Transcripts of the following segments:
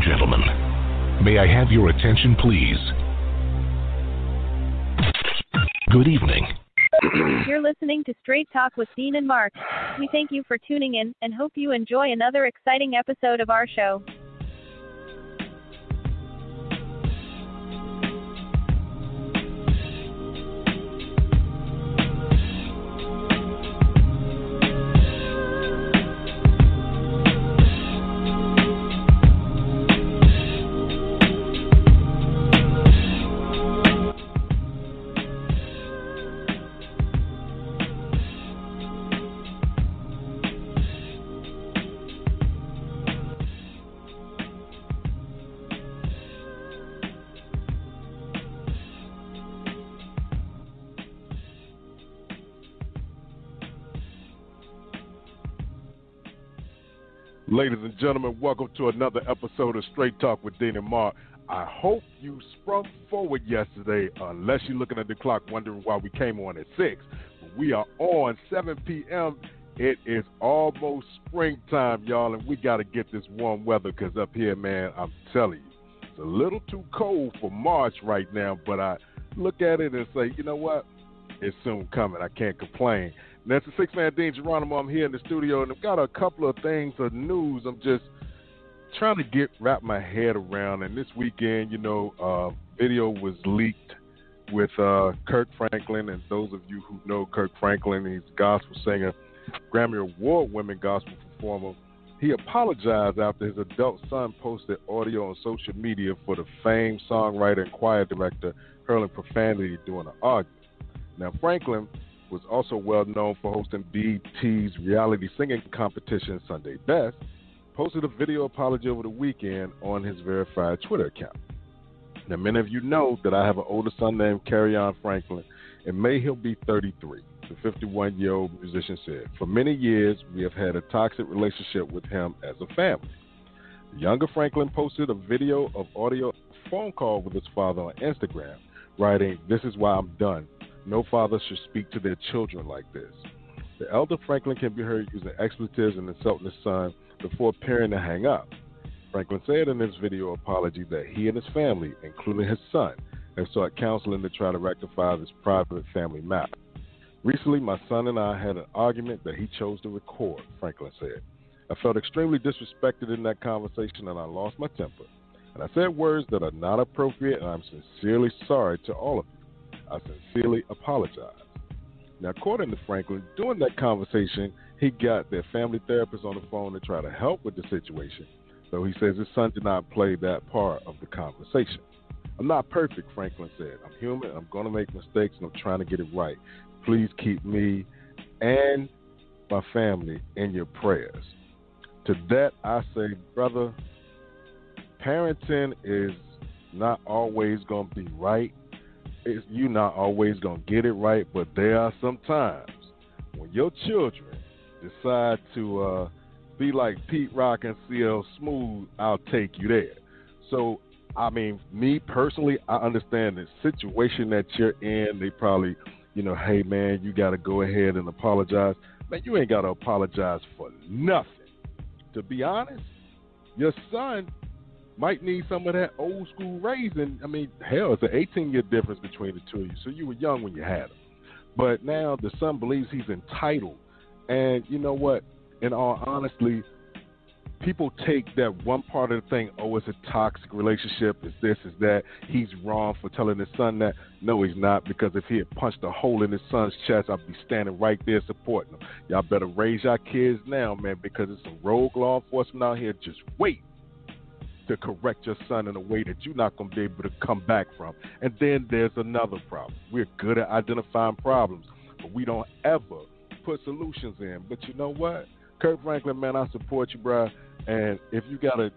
gentlemen, may I have your attention, please? Good evening. You're listening to Straight Talk with Dean and Mark. We thank you for tuning in and hope you enjoy another exciting episode of our show. Ladies and gentlemen, welcome to another episode of Straight Talk with Dean and Mark. I hope you sprung forward yesterday, unless you're looking at the clock wondering why we came on at 6. But we are on 7 p.m. It is almost springtime, y'all, and we got to get this warm weather because up here, man, I'm telling you, it's a little too cold for March right now, but I look at it and say, you know what? It's soon coming. I can't complain. And that's the six-man Dean Geronimo. I'm here in the studio, and I've got a couple of things of news I'm just trying to wrap my head around. And this weekend, video was leaked with Kirk Franklin. And those of you who know Kirk Franklin, he's a gospel singer, Grammy Award-winning gospel performer. He apologized after his adult son posted audio on social media for the famed songwriter and choir director hurling profanity during an argument. Now, Franklin was also well known for hosting BET's reality singing competition Sunday Best, posted a video apology over the weekend on his verified Twitter account. Now, many of you know that I have an older son named Carrion Franklin. In May, he'll be 33, the 51-year-old musician said. For many years, we have had a toxic relationship with him as a family. The younger Franklin posted a video of audio phone call with his father on Instagram, writing, "This is why I'm done. No father should speak to their children like this." The elder Franklin can be heard using expletives and insulting his son before appearing to hang up. Franklin said in his video apology that he and his family, including his son, have sought counseling to try to rectify this private family matter. "Recently, my son and I had an argument that he chose to record," Franklin said. "I felt extremely disrespected in that conversation and I lost my temper. And I said words that are not appropriate and I'm sincerely sorry to all of you. I sincerely apologize." Now, according to Franklin, during that conversation, he got their family therapist on the phone to try to help with the situation, though he says his son did not play that part of the conversation. "I'm not perfect," Franklin said. "I'm human, I'm going to make mistakes, and I'm trying to get it right. Please keep me and my family in your prayers." To that, I say, brother, parenting is not always going to be right. You're not always going to get it right, but there are some times when your children decide to be like Pete Rock and CL Smooth, I'll take you there. So, I mean, me personally, I understand the situation that you're in. They probably, hey, man, you got to go ahead and apologize. Man, you ain't got to apologize for nothing. To be honest, your son might need some of that old school raising. I mean, hell, it's an 18-year difference between the two of you. So you were young when you had him. But now the son believes he's entitled. And you know what? In all honesty, people take that one part of the thing, oh, it's a toxic relationship, it's this, it's that. He's wrong for telling his son that. No, he's not, because if he had punched a hole in his son's chest, I'd be standing right there supporting him. Y'all better raise your kids now, man, because it's some rogue law enforcement out here. Just wait to correct your son in a way that you're not going to be able to come back from. And then there's another problem. We're good at identifying problems, but we don't ever put solutions in. But you know what? Kirk Franklin, man, I support you, bro. And if you got to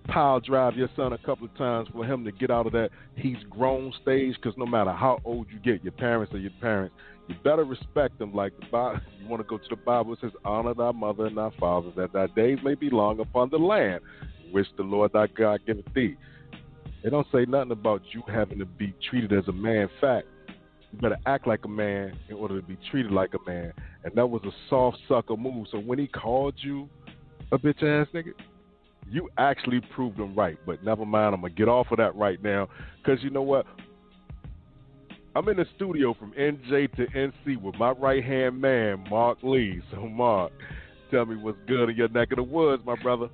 pile drive your son a couple of times for him to get out of that he's grown stage, because no matter how old you get, your parents are your parents. You better respect them. Like the Bible, you want to go to the Bible, it says, honor thy mother and thy father, that thy days may be long upon the land which the Lord thy God giveth thee. They don't say nothing about you having to be treated as a man. In fact, you better act like a man in order to be treated like a man. And that was a soft sucker move. So when he called you a bitch ass nigga, You actually proved them right. But never mind, I'm going to get off of that right now because you know what? I'm in the studio from NJ to NC with my right-hand man, Mark Lee. So, Mark, tell me what's good in your neck of the woods, my brother.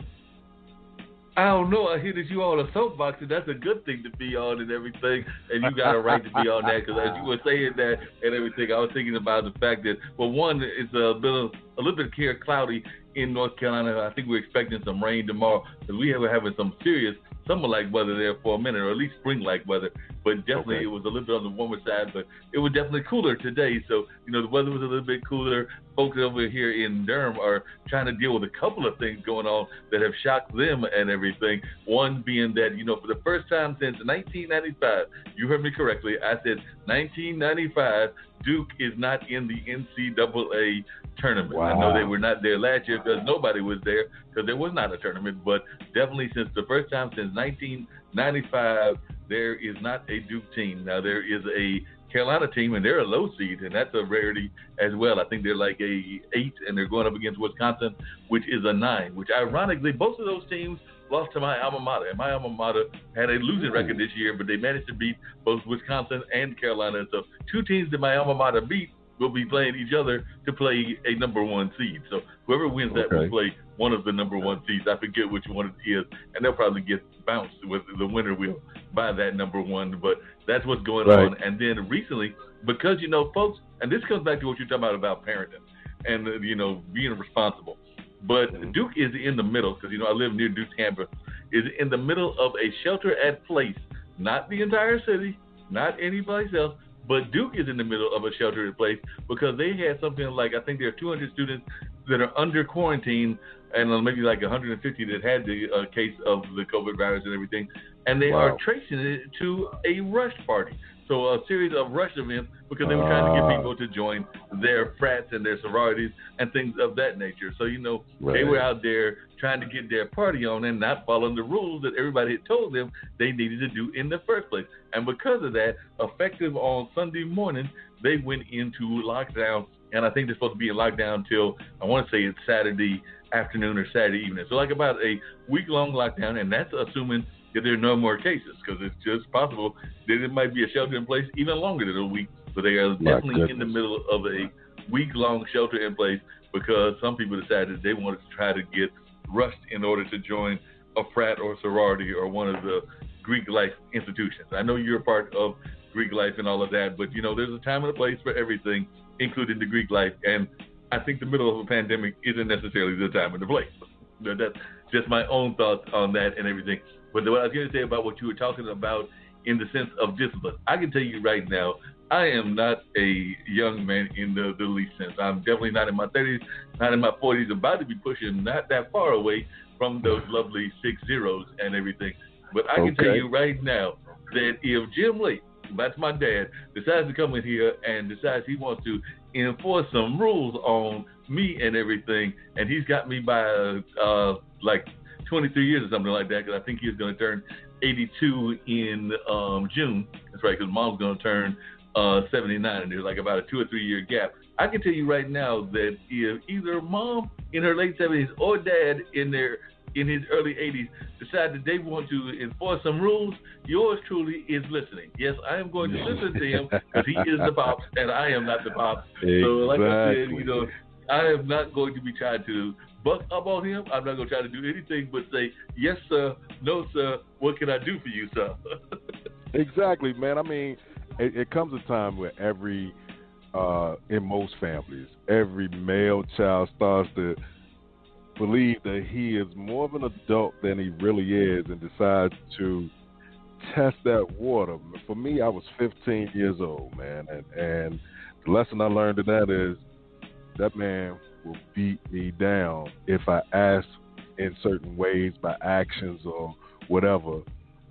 I don't know. I hear that you on a soapbox, and that's a good thing to be on and everything. And you got a right to be on that because as you were saying that and everything, I was thinking about the fact that, well, one, it's a little bit cloudy in North Carolina. I think we're expecting some rain tomorrow because we were having some serious summer-like weather there for a minute, or at least spring-like weather. But definitely It was a little bit on the warmer side, but it was definitely cooler today. So, the weather was a little bit cooler. Folks over here in Durham are trying to deal with a couple of things going on that have shocked them and everything. One being that, for the first time since 1995, you heard me correctly, I said 1995, Duke is not in the NCAA tournament. Wow. I know they were not there last year because nobody was there because there was not a tournament, but definitely since the first time since 1995, there is not a Duke team. Now, there is a Carolina team, and they're a low seed, and that's a rarity as well. I think they're like a 8, and they're going up against Wisconsin, which is a 9, which ironically, both of those teams lost to my alma mater, and my alma mater had a losing record this year, but they managed to beat both Wisconsin and Carolina. So two teams that my alma mater beat will be playing each other to play a number 1 seed. So whoever wins that will play one of the number 1 seeds. I forget which one it is, and they'll probably get bounced with the winner will by that number 1. But that's what's going on. And then recently, because, folks, and this comes back to what you're talking about parenting and, being responsible. But Duke is in the middle, because, I live near Duke's campus, is in the middle of a shelter-at-place, not the entire city, not anybody else, but Duke is in the middle of a shelter-in-place because they had something like, I think there are 200 students that are under quarantine and maybe like 150 that had the case of the COVID virus and everything. And they are tracing it to a rush party. So a series of rush events because they were trying to get people to join their frats and their sororities and things of that nature. So, they were out there trying to get their party on and not following the rules that everybody had told them they needed to do in the first place. And because of that, effective on Sunday morning, they went into lockdown. And I think they're supposed to be in lockdown till, I want to say it's Saturday afternoon or Saturday evening. So like about a week-long lockdown, and that's assuming that there are no more cases, because it's just possible that it might be a shelter in place even longer than a week. But they are definitely in the middle of a week-long shelter in place because some people decided they wanted to try to get rushed in order to join a frat or sorority or one of the Greek life institutions. I know you're a part of Greek life and all of that, but there's a time and a place for everything, including the Greek life. And I think the middle of a pandemic isn't necessarily the time and the place. That's just my own thoughts on that and everything. But what I was going to say about what you were talking about in the sense of discipline, I can tell you right now, I am not a young man in the least sense. I'm definitely not in my 30s, not in my 40s, about to be pushing not that far away from those lovely 6 zeros and everything. But I can tell you right now that if Jim Lee, that's my dad, decides to come in here and decides he wants to enforce some rules on me and everything, and he's got me by like 23 years or something like that, because I think he's going to turn 82 in June. That's right, because mom's going to turn 79, and there's like about a 2 or 3 year gap. I can tell you right now that if either mom in her late 70s or dad in his early 80s decide that they want to enforce some rules, yours truly is listening. Yes, I am going to listen to him because he is the pops and I am not the pops. Exactly. So like I said, I am not going to be trying to buck up on him. I'm not going to try to do anything but say, yes, sir, no, sir, what can I do for you, sir? Exactly, man. I mean, it comes a time where in most families, every male child starts to believe that he is more of an adult than he really is and decides to test that water. For me, I was 15 years old, man, and the lesson I learned in that is that man will beat me down if I ask in certain ways by actions or whatever,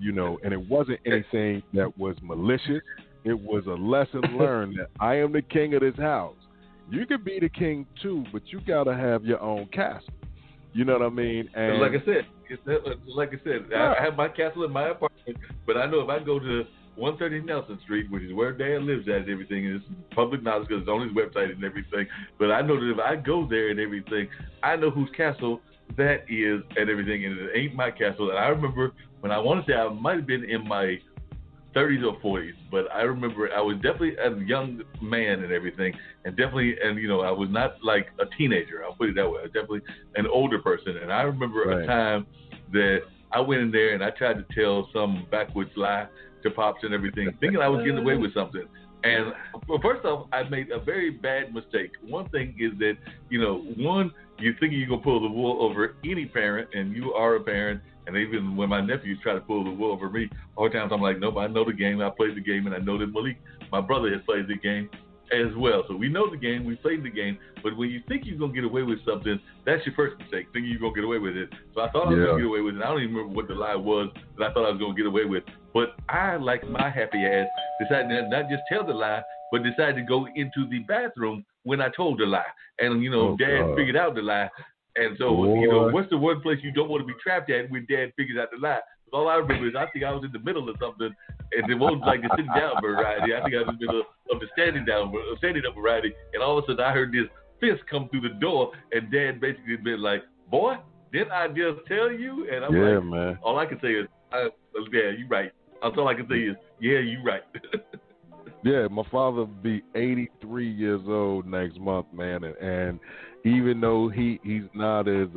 and it wasn't anything that was malicious. It was a lesson learned that I am the king of this house. You can be the king too, but you got to have your own castle. You know what I mean? And like I said, I have my castle in my apartment, but I know if I go to 130 Nelson Street, which is where Dad lives at and everything, and it's public knowledge because it's on his website and everything, but I know that if I go there and everything, I know whose castle that is and everything, and it ain't my castle. And I remember when I want to say I might have been in my 30s or 40s, but I remember I was definitely a young man and everything, and definitely, and I was not like a teenager. I'll put it that way. I was definitely an older person, and I remember a time that I went in there and I tried to tell some backwoods lie to Pops and everything, thinking I was getting away with something. And well, first off, I made a very bad mistake. One thing is that, one, you're thinking you're going to pull the wool over any parent, and you are a parent. And even when my nephews try to pull the wool over me, all the times I'm like, nope, I know the game. I played the game, and I know that Malik, my brother, has played the game as well. So we know the game. We played the game. But when you think you're going to get away with something, that's your first mistake, thinking you're going to get away with it. So I thought I was going to get away with it. I don't even remember what the lie was that I thought I was going to get away with. But I, like my happy ass, decided to not just tell the lie, but decided to go into the bathroom when I told the lie. And, Dad figured out the lie. And so, what's the one place you don't want to be trapped at when Dad figures out the lie? Because all I remember is I think I was in the middle of something, and it wasn't like the sitting down variety. I think I was in the middle of the standing up variety, and all of a sudden I heard this fist come through the door, and Dad basically been like, "Boy, didn't I just tell you?" And I'm like, man. All I can say is, "Yeah, you're right." That's all I can say is, "Yeah, you're right." Yeah, my father will be 83 years old next month, man, and even though he's not as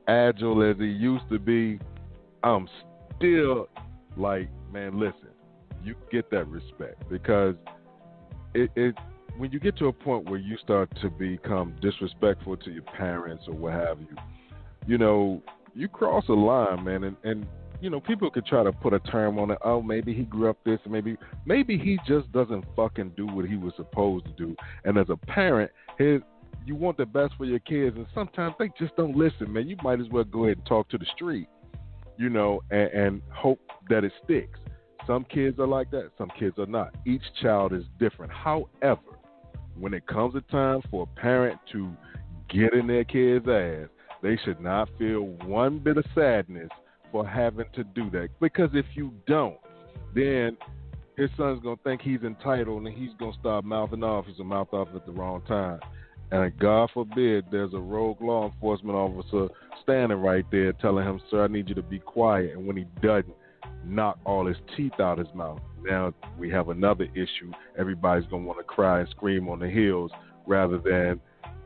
agile as he used to be, I'm still like, man, listen, you get that respect, because it when you get to a point where you start to become disrespectful to your parents or what have you, you cross a line, man, and people could try to put a term on it. Oh, maybe he grew up this, maybe he just doesn't fucking do what he was supposed to do. And as a parent, you want the best for your kids, and sometimes they just don't listen, man. You might as well go ahead and talk to the street, and hope that it sticks. Some kids are like that, some kids are not. Each child is different. However, when it comes a time for a parent to get in their kid's ass, they should not feel one bit of sadness for having to do that, because if you don't, then his son's going to think he's entitled, and he's going to start mouthing off. He's going to mouth off at the wrong time. And God forbid there's a rogue law enforcement officer standing right there telling him, "Sir, I need you to be quiet." And when he doesn't, knock all his teeth out his mouth. Now we have another issue. Everybody's going to want to cry and scream on the hills rather than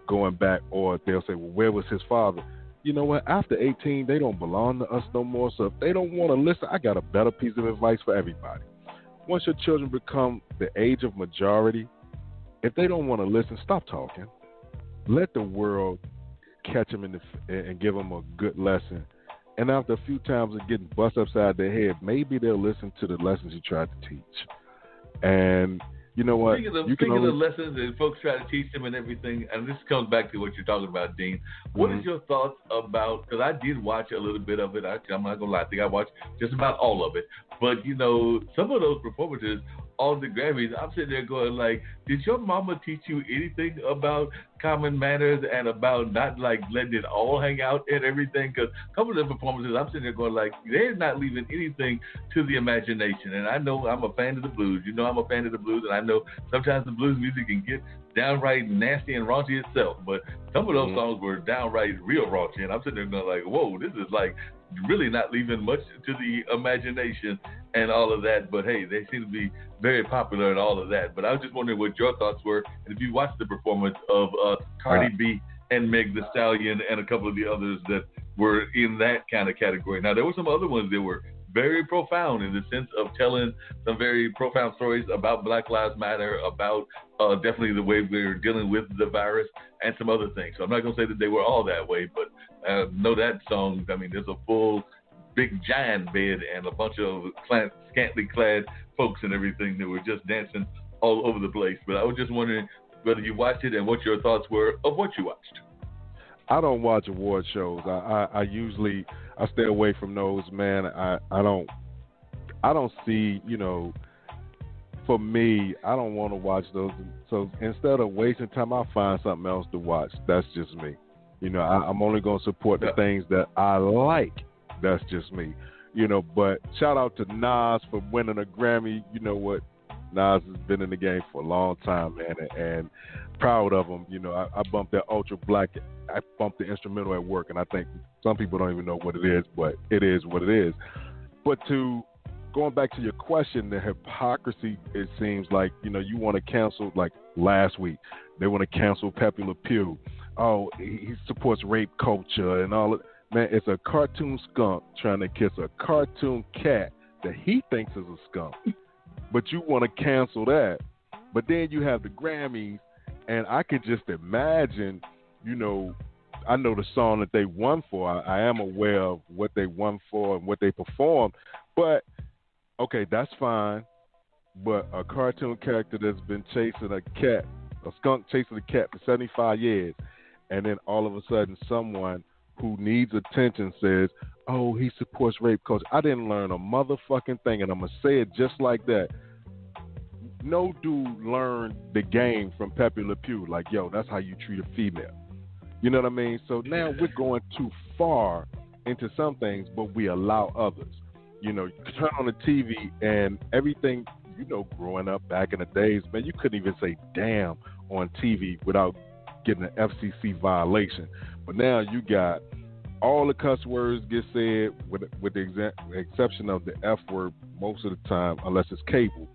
going back, or they'll say, well, where was his father? You know what? After 18, they don't belong to us no more. So if they don't want to listen, I got a better piece of advice for everybody. Once your children become the age of majority, if they don't want to listen, stop talking. Let the world catch them and give them a good lesson. And after a few times of getting bust upside their head, maybe they'll listen to the lessons you tried to teach. And you know what? Speaking of lessons and folks try to teach them and everything, and this comes back to what you're talking about, Dean. What is your thoughts about, because I did watch a little bit of it. I'm not going to lie. I think I watched just about all of it. But, some of those performances on the Grammys, I'm sitting there going like, did your mama teach you anything about common manners and about not like letting it all hang out and everything? Because a couple of the performances, I'm sitting there going like, they're not leaving anything to the imagination. And I know I'm a fan of the blues. I'm a fan of the blues, and I know sometimes the blues music can get downright nasty and raunchy itself. But some of those songs were downright real raunchy, and I'm sitting there going like, whoa, this is like really not leaving much to the imagination and all of that. But hey, they seem to be very popular and all of that. But I was just wondering what your thoughts were, and if you watched the performance of Cardi B and Meg Thee Stallion and a couple of the others that were in that kind of category. Now, there were some other ones that were very profound in the sense of telling some very profound stories about Black Lives Matter, about definitely the way we're dealing with the virus and some other things. So I'm not going to say that they were all that way, but know that song, I mean, there's a full big giant bed and a bunch of scantily clad folks and everything that were just dancing all over the place. But I was just wondering whether you watched it and what your thoughts were of what you watched. I don't watch award shows. I usually stay away from those, man. I don't see, for me, I don't want to watch those. So instead of wasting time, I'll find something else to watch. That's just me. I'm only going to support the things that I like. That's just me. But shout out to Nas for winning a Grammy. You know what? Nas has been in the game for a long time, man, and proud of him. You know, I bumped that Ultra Black. I bumped the instrumental at work, and I think some people don't even know what it is, but it is what it is. But going back to your question, the hypocrisy, it seems like, you know, you want to cancel, like last week, they want to cancel Pepe Le Pew. Oh, he supports rape culture and all of that. Man, it's a cartoon skunk trying to kiss a cartoon cat that he thinks is a skunk. But you want to cancel that. But then you have the Grammys, and I could just imagine, you know, I know the song that they won for. I am aware of what they won for and what they performed. But, okay, that's fine. But a cartoon character that's been chasing a cat, a skunk chasing a cat for 75 years, and then all of a sudden someone who needs attention says, oh, he supports rape culture. I didn't learn a motherfucking thing, and I'm going to say it just like that. No dude learned the game from Pepe Le Pew. Like, yo, that's how you treat a female. You know what I mean? So now we're going too far into some things, but we allow others. You know, you turn on the TV and everything, you know, growing up back in the days, man, you couldn't even say damn on TV without getting an FCC violation. But now you got all the cuss words get said with the exception of the F word most of the time, unless it's cable.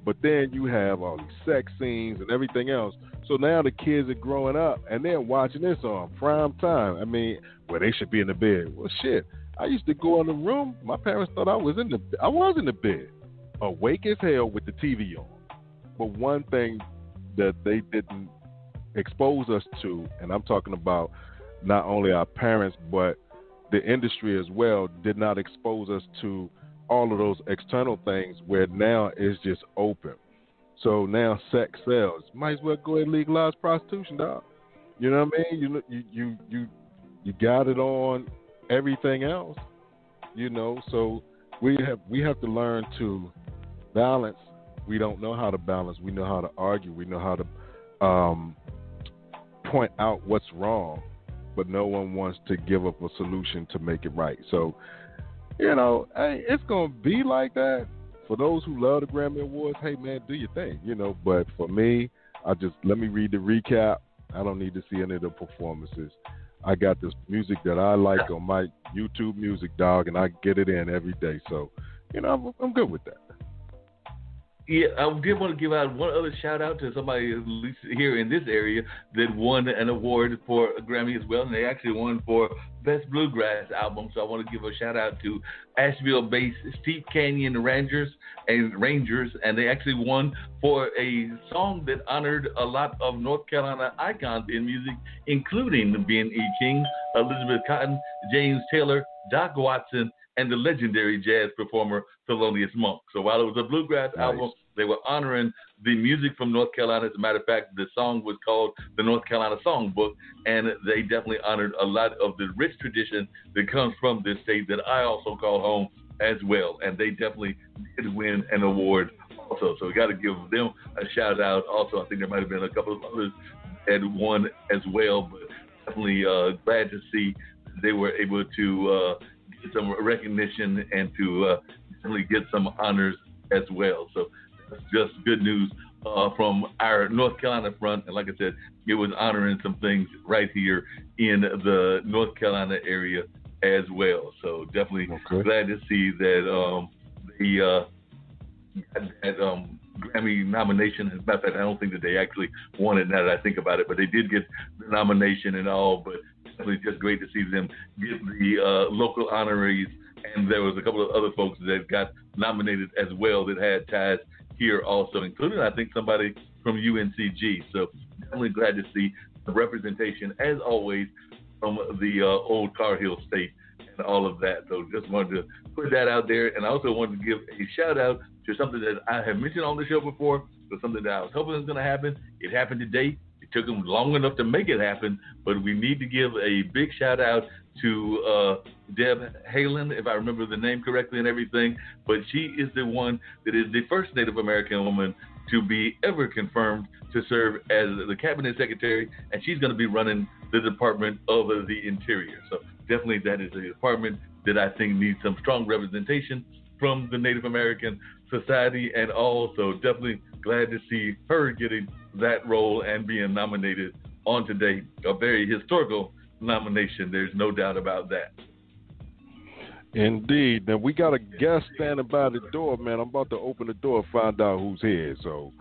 But then you have all these sex scenes and everything else. So now the kids are growing up and they're watching this on prime time. I mean, well, they should be in the bed. Well, shit. I used to go in the room. My parents thought I was in the bed, awake as hell with the TV on. But one thing that they didn't expose us to, and I'm talking about not only our parents, but the industry as well, did not expose us to all of those external things where now it's just open. So now sex sells. Might as well go ahead and legalize prostitution, dog. You know what I mean? You got it on everything else. You know, so we have to learn to balance. We don't know how to balance. We know how to argue. We know how to point out what's wrong, but no one wants to give up a solution to make it right. So, you know, hey, it's going to be like that. For those who love the Grammy Awards, hey, man, do your thing, you know. But for me, let me read the recap. I don't need to see any of the performances. I got this music that I like on my YouTube music, dog, and I get it in every day. So, you know, I'm good with that. Yeah, I did want to give out one other shout out to somebody at least here in this area that won an award for a Grammy as well, and they actually won for Best Bluegrass Album. So I want to give a shout out to Asheville-based Steep Canyon Rangers, and they actually won for a song that honored a lot of North Carolina icons in music, including B&E King, Elizabeth Cotton, James Taylor, Doc Watson, and the legendary jazz performer Thelonious Monk. So while it was a bluegrass album, they were honoring the music from North Carolina. As a matter of fact, the song was called the North Carolina Songbook, and they definitely honored a lot of the rich tradition that comes from this state that I also call home as well. And they definitely did win an award also. So we got to give them a shout out. Also, I think there might have been a couple of others that won as well, but definitely glad to see they were able to get some recognition and to definitely get some honors as well. So that's just good news from our North Carolina front. And like I said, it was honoring some things right here in the North Carolina area as well. So definitely glad to see that that Grammy nomination. As a matter of fact, I don't think that they actually won it now that I think about it, but they did get the nomination and all. But definitely just great to see them get the local honorees. And there was a couple of other folks that got nominated as well that had ties here also, including, I think, somebody from UNCG. So definitely glad to see the representation, as always, from the old Tar Heel State and all of that. So just wanted to put that out there. And I also wanted to give a shout out to something that I have mentioned on the show before, but something that I was hoping was going to happen. It happened today. It took them long enough to make it happen, but we need to give a big shout out to Deb Haaland, if I remember the name correctly and everything. But she is the one that is the first Native American woman to be ever confirmed to serve as the cabinet secretary, and she's going to be running the Department of the Interior. So definitely that is a department that I think needs some strong representation from the Native American society, and also definitely glad to see her getting that role and being nominated on today. A very historical nomination. There's no doubt about that. Indeed. Now, we got a guest standing by the door, man. I'm about to open the door and find out who's here. So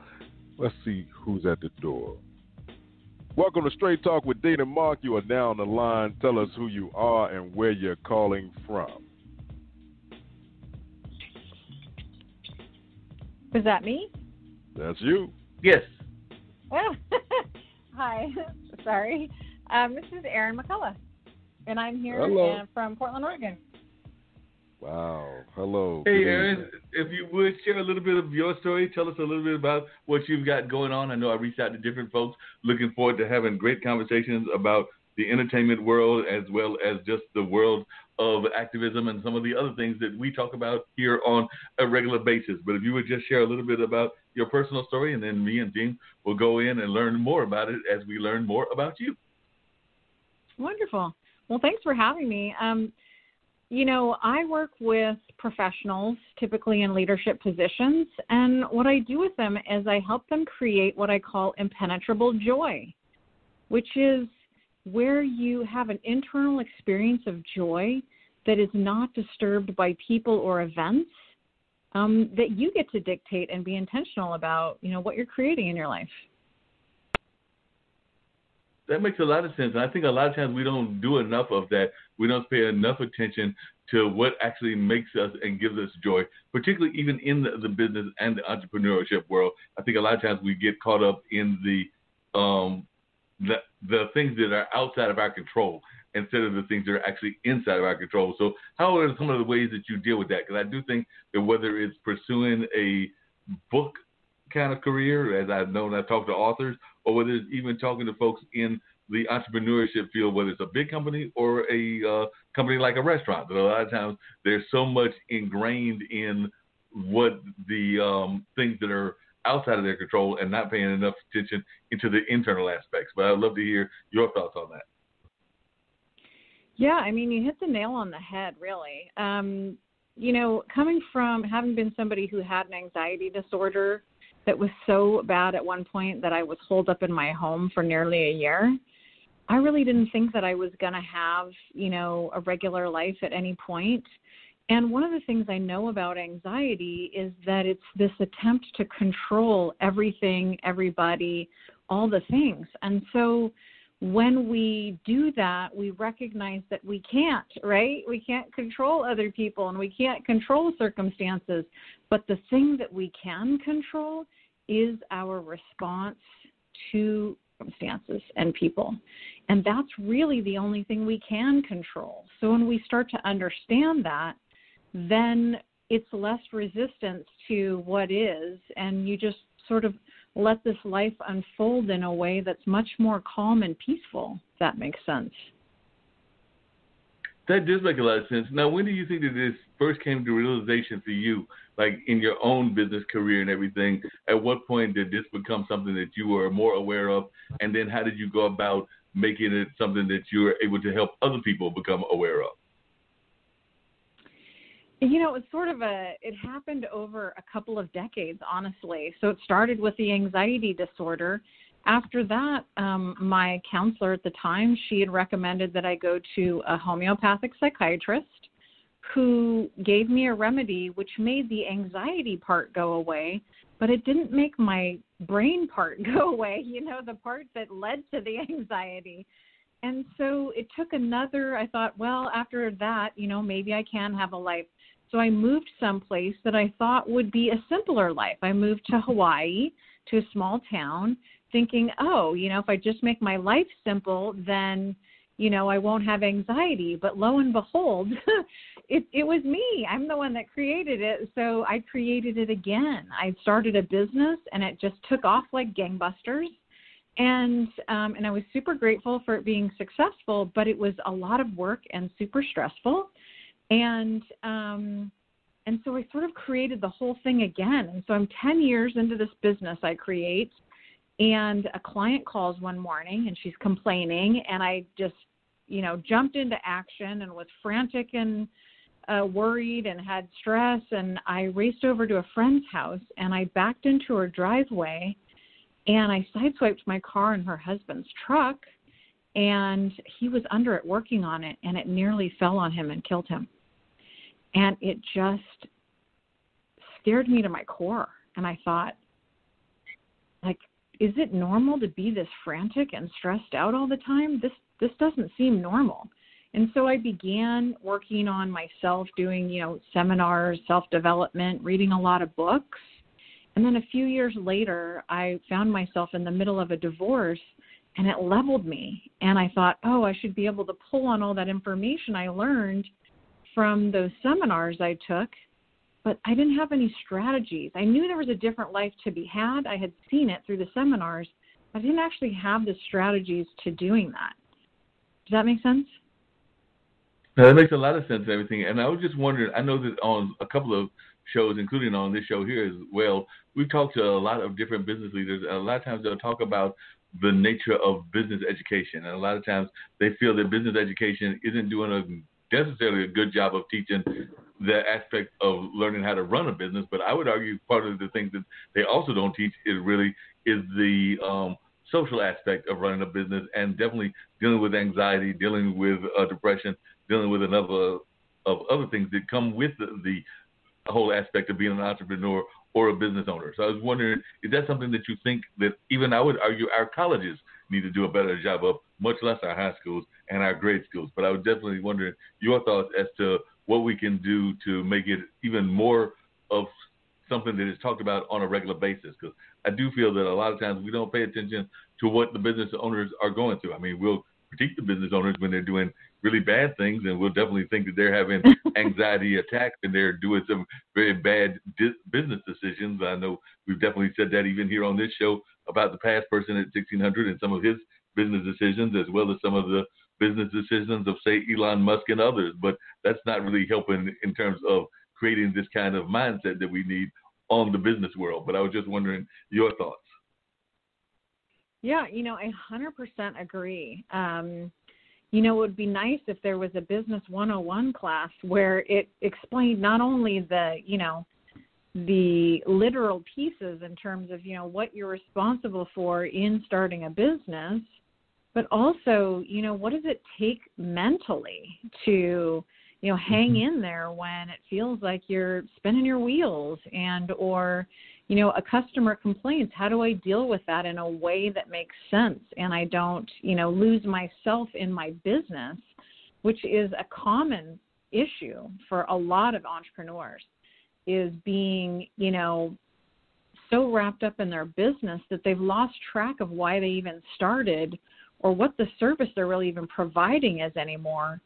let's see who's at the door. Welcome to Straight Talk with Dean and Mark. You are now on the line. Tell us who you are and where you're calling from. Was that me? That's you. Yes. Oh, hi. Sorry. This is Erin McCullough, and I'm here from Portland, Oregon. Wow. Hello. Hey, Erin, if you would share a little bit of your story, tell us a little bit about what you've got going on. I know I reached out to different folks, looking forward to having great conversations about the entertainment world as well as just the world of activism and some of the other things that we talk about here on a regular basis. But if you would just share a little bit about your personal story, and then me and Dean will go in and learn more about it as we learn more about you. Wonderful. Well, thanks for having me. I work with professionals, typically in leadership positions, and what I do with them is I help them create what I call impenetrable joy, which is where you have an internal experience of joy that is not disturbed by people or events, that you get to dictate and be intentional about, what you're creating in your life. That makes a lot of sense. And I think a lot of times we don't do enough of that. We don't pay enough attention to what actually makes us and gives us joy, particularly even in the business and the entrepreneurship world. I think a lot of times we get caught up in the things that are outside of our control instead of the things that are actually inside of our control. So how are some of the ways that you deal with that? Because I do think that whether it's pursuing a book kind of career, as I've known, I've talked to authors, or whether it's even talking to folks in the entrepreneurship field, whether it's a big company or a company like a restaurant, that a lot of times there's so much ingrained in what the things that are outside of their control and not paying enough attention into the internal aspects. But I'd love to hear your thoughts on that. Yeah, you hit the nail on the head, really. Coming from having been somebody who had an anxiety disorder that was so bad at one point that I was holed up in my home for nearly a year, I really didn't think that I was going to have, a regular life at any point. And one of the things I know about anxiety is that it's this attempt to control everything, everybody, all the things. And so when we do that, we recognize that we can't, right? We can't control other people and we can't control circumstances. But the thing that we can control is our response to circumstances and people. And that's really the only thing we can control. So when we start to understand that, then it's less resistance to what is, and you just sort of let this life unfold in a way that's much more calm and peaceful, if that makes sense. That does make a lot of sense. Now, when do you think that this first came to realization for you, like in your own business career and everything? At what point did this become something that you were more aware of? And then how did you go about making it something that you were able to help other people become aware of? It happened over a couple of decades, honestly. So it started with the anxiety disorder. After that, my counselor at the time, she had recommended that I go to a homeopathic psychiatrist who gave me a remedy which made the anxiety part go away, but it didn't make my brain part go away, the part that led to the anxiety. And so it took I thought, well, after that, maybe I can have a life. So I moved someplace that I thought would be a simpler life. I moved to Hawaii, to a small town, thinking, if I just make my life simple, then, I won't have anxiety. But lo and behold, it was me. I'm the one that created it. So I created it again. I started a business and it just took off like gangbusters. And I was super grateful for it being successful, but it was a lot of work and super stressful. And so I sort of created the whole thing again. And so I'm 10 years into this business I create, and a client calls one morning and she's complaining, and I just, jumped into action and was frantic and worried and had stress, and I raced over to a friend's house, and I backed into her driveway, and I sideswiped my car in her husband's truck, and he was under it working on it, and it nearly fell on him and killed him. And it just scared me to my core. And I thought, like, is it normal to be this frantic and stressed out all the time? This doesn't seem normal. And so I began working on myself, doing, seminars, self-development, reading a lot of books. And then a few years later, I found myself in the middle of a divorce, and it leveled me. And I thought, I should be able to pull on all that information I learned from those seminars I took, but I didn't have any strategies. I knew there was a different life to be had. I had seen it through the seminars. I didn't actually have the strategies to doing that. Does that make sense? No, that makes a lot of sense and everything. And I was just wondering, I know that on a couple of shows, including on this show here as well, we've talked to a lot of different business leaders. And a lot of times they'll talk about the nature of business education. And a lot of times they feel that business education isn't doing necessarily a good job of teaching the aspect of learning how to run a business. But I would argue part of the things that they also don't teach is the social aspect of running a business, and definitely dealing with anxiety, dealing with depression, dealing with another of other things that come with the whole aspect of being an entrepreneur or a business owner. So I was wondering, is that something that you think that even I would argue our colleges need to do a better job of, much less our high schools and our grade schools? But I was definitely wondering your thoughts as to what we can do to make it even more of something that is talked about on a regular basis. Because I do feel that a lot of times we don't pay attention to what the business owners are going through. I mean, we'll critique the business owners when they're doing really bad things, and we'll definitely think that they're having anxiety attacks and they're doing some very bad business decisions. I know we've definitely said that even here on this show about the past person at 1600 and some of his business decisions, as well as some of the business decisions of, say, Elon Musk and others. But that's not really helping in terms of creating this kind of mindset that we need on the business world. But I was just wondering your thoughts. Yeah, I 100% agree. It would be nice if there was a Business 101 class where it explained not only the literal pieces in terms of, what you're responsible for in starting a business, but also, what does it take mentally to, hang in there when it feels like you're spinning your wheels or a customer complains. How do I deal with that in a way that makes sense and I don't, lose myself in my business, which is a common issue for a lot of entrepreneurs, is being, so wrapped up in their business that they've lost track of why they even started or what the service they're really even providing is anymore.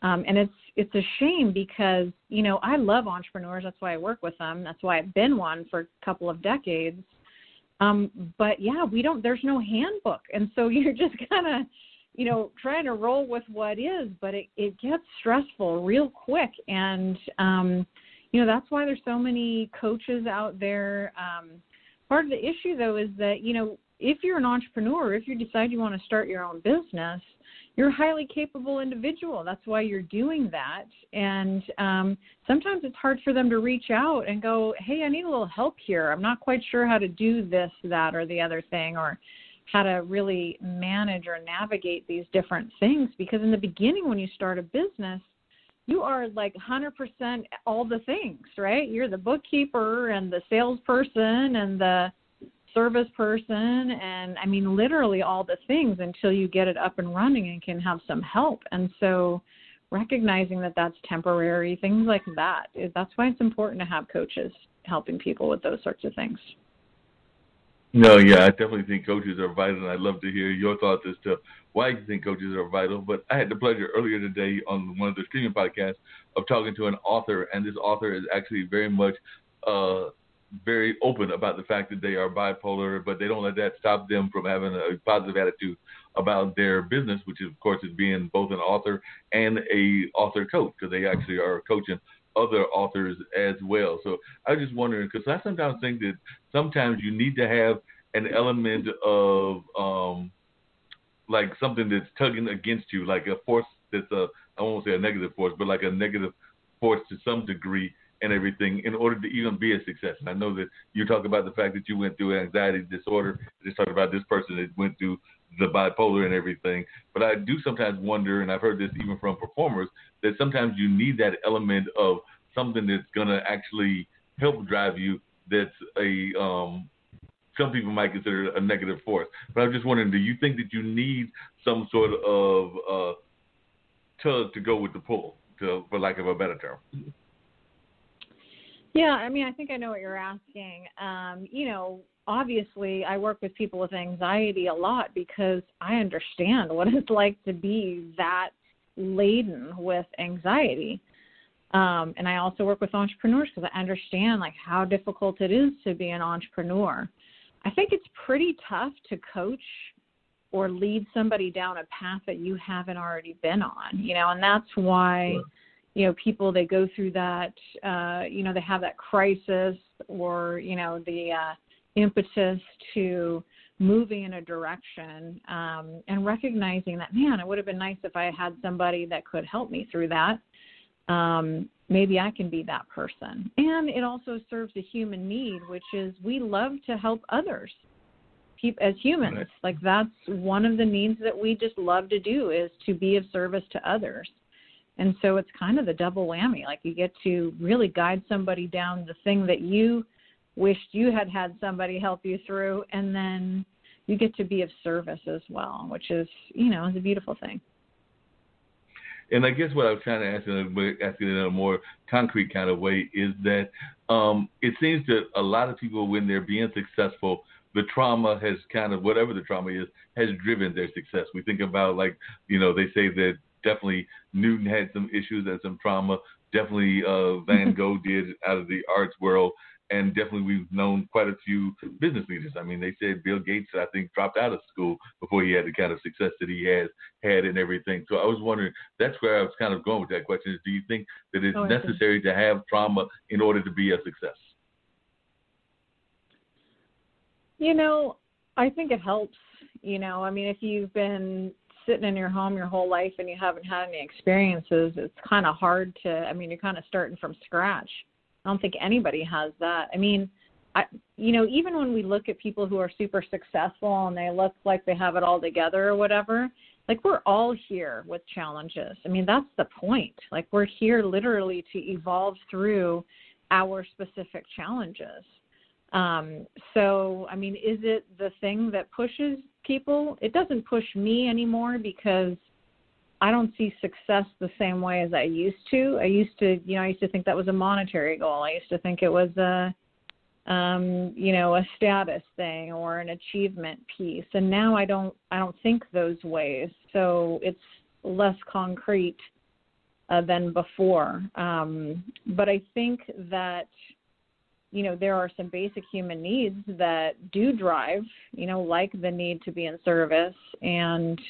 And it's a shame because, I love entrepreneurs. That's why I work with them. That's why I've been one for a couple of decades. But yeah, there's no handbook. And so you're just kind of, trying to roll with what is, but it gets stressful real quick. And, that's why there's so many coaches out there. Part of the issue though is that, if you're an entrepreneur, if you decide you want to start your own business, you're a highly capable individual. That's why you're doing that. And sometimes it's hard for them to reach out and go, hey, I need a little help here. I'm not quite sure how to do this, that, or the other thing, or how to really manage or navigate these different things. Because in the beginning, when you start a business, you are like 100% all the things, right? You're the bookkeeper and the salesperson and the service person, and I mean literally all the things until you get it up and running and can have some help. And so recognizing that that's temporary, things like that, that's why it's important to have coaches helping people with those sorts of things. No, yeah, I definitely think coaches are vital, and I'd love to hear your thoughts as to why you think coaches are vital. But I had the pleasure earlier today on one of the streaming podcasts of talking to an author, and this author is actually very much very open about the fact that they are bipolar, but they don't let that stop them from having a positive attitude about their business, which of course is being both an author and a author coach, because they actually are coaching other authors as well. So I was just wondering, because I sometimes think that sometimes you need to have an element of like something that's tugging against you, like a force that's I won't say a negative force, but like a negative force to some degree and everything in order to even be a success. And I know that you talk about the fact that you went through anxiety disorder. Just talk about this person that went through the bipolar and everything. But I do sometimes wonder, and I've heard this even from performers, that sometimes you need that element of something that's going to actually help drive you. That's some people might consider a negative force. But I'm just wondering, do you think that you need some sort of tug to go with the pull, for lack of a better term? Yeah, I mean, I think I know what you're asking. Obviously I work with people with anxiety a lot because I understand what it's like to be that laden with anxiety. And I also work with entrepreneurs because I understand like how difficult it is to be an entrepreneur. I think it's pretty tough to coach or lead somebody down a path that you haven't already been on, and that's why, people, they go through that, they have that crisis or, the impetus to moving in a direction and recognizing that, man, it would have been nice if I had somebody that could help me through that. Maybe I can be that person. And it also serves a human need, which is we love to help others as humans. Right. Like that's one of the needs that we just love to do is to be of service to others. And so it's kind of the double whammy. Like you get to really guide somebody down the thing that you wished you had somebody help you through, and then you get to be of service as well, which is, is a beautiful thing. And I guess what I was trying to ask it in a more concrete kind of way is that it seems that a lot of people, when they're being successful, the trauma has kind of, whatever the trauma is, has driven their success. We think about they say that definitely Newton had some issues and some trauma. Definitely Van Gogh did out of the arts world. And definitely we've known quite a few business leaders. I mean, they said Bill Gates, I think, dropped out of school before he had the kind of success that he has had and everything. So I was wondering, that's where I was kind of going with that question, is do you think that it's necessary to have trauma in order to be a success? I think it helps. I mean, if you've been sitting in your home your whole life and you haven't had any experiences, it's kind of hard to, you're kind of starting from scratch. I don't think anybody has that. I mean, even when we look at people who are super successful and they look like they have it all together or whatever, like we're all here with challenges. I mean, that's the point. Like we're here literally to evolve through our specific challenges. So, I mean, is it the thing that pushes people? It doesn't push me anymore because I don't see success the same way as I used to. I used to think that was a monetary goal. I used to think it was a status thing or an achievement piece. And now I don't think those ways. So it's less concrete than before. But I think that, there are some basic human needs that do drive, like the need to be in service and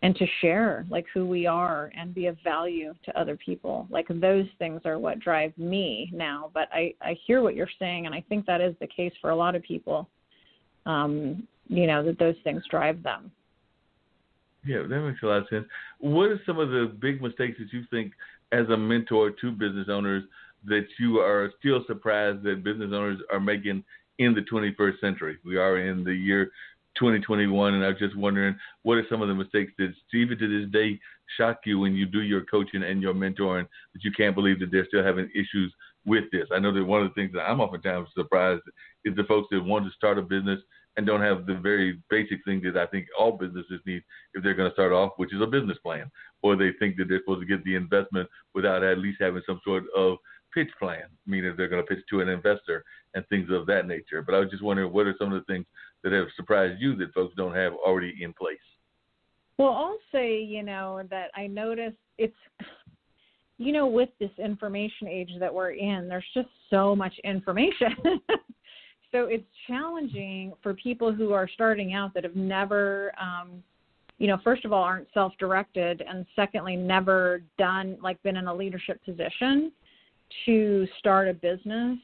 to share like who we are and be of value to other people. Like those things are what drive me now. But I hear what you're saying, and I think that is the case for a lot of people, that those things drive them. Yeah, that makes a lot of sense. What are some of the big mistakes that you think as a mentor to business owners that you are still surprised that business owners are making in the 21st century? We are in the year 2021, and I was just wondering, what are some of the mistakes that even to this day shock you when you do your coaching and your mentoring, that you can't believe that they're still having issues with this? I know that one of the things that I'm oftentimes surprised is the folks that want to start a business and don't have the very basic thing that I think all businesses need if they're going to start off, which is a business plan. Or they think that they're supposed to get the investment without at least having some sort of pitch plan, meaning they're going to pitch to an investor and things of that nature. But I was just wondering, what are some of the things that have surprised you that folks don't have already in place? Well, I'll say, that I noticed it's, with this information age that we're in, there's just so much information. So it's challenging for people who are starting out that have never, first of all, aren't self-directed, and secondly, never been in a leadership position to start a business.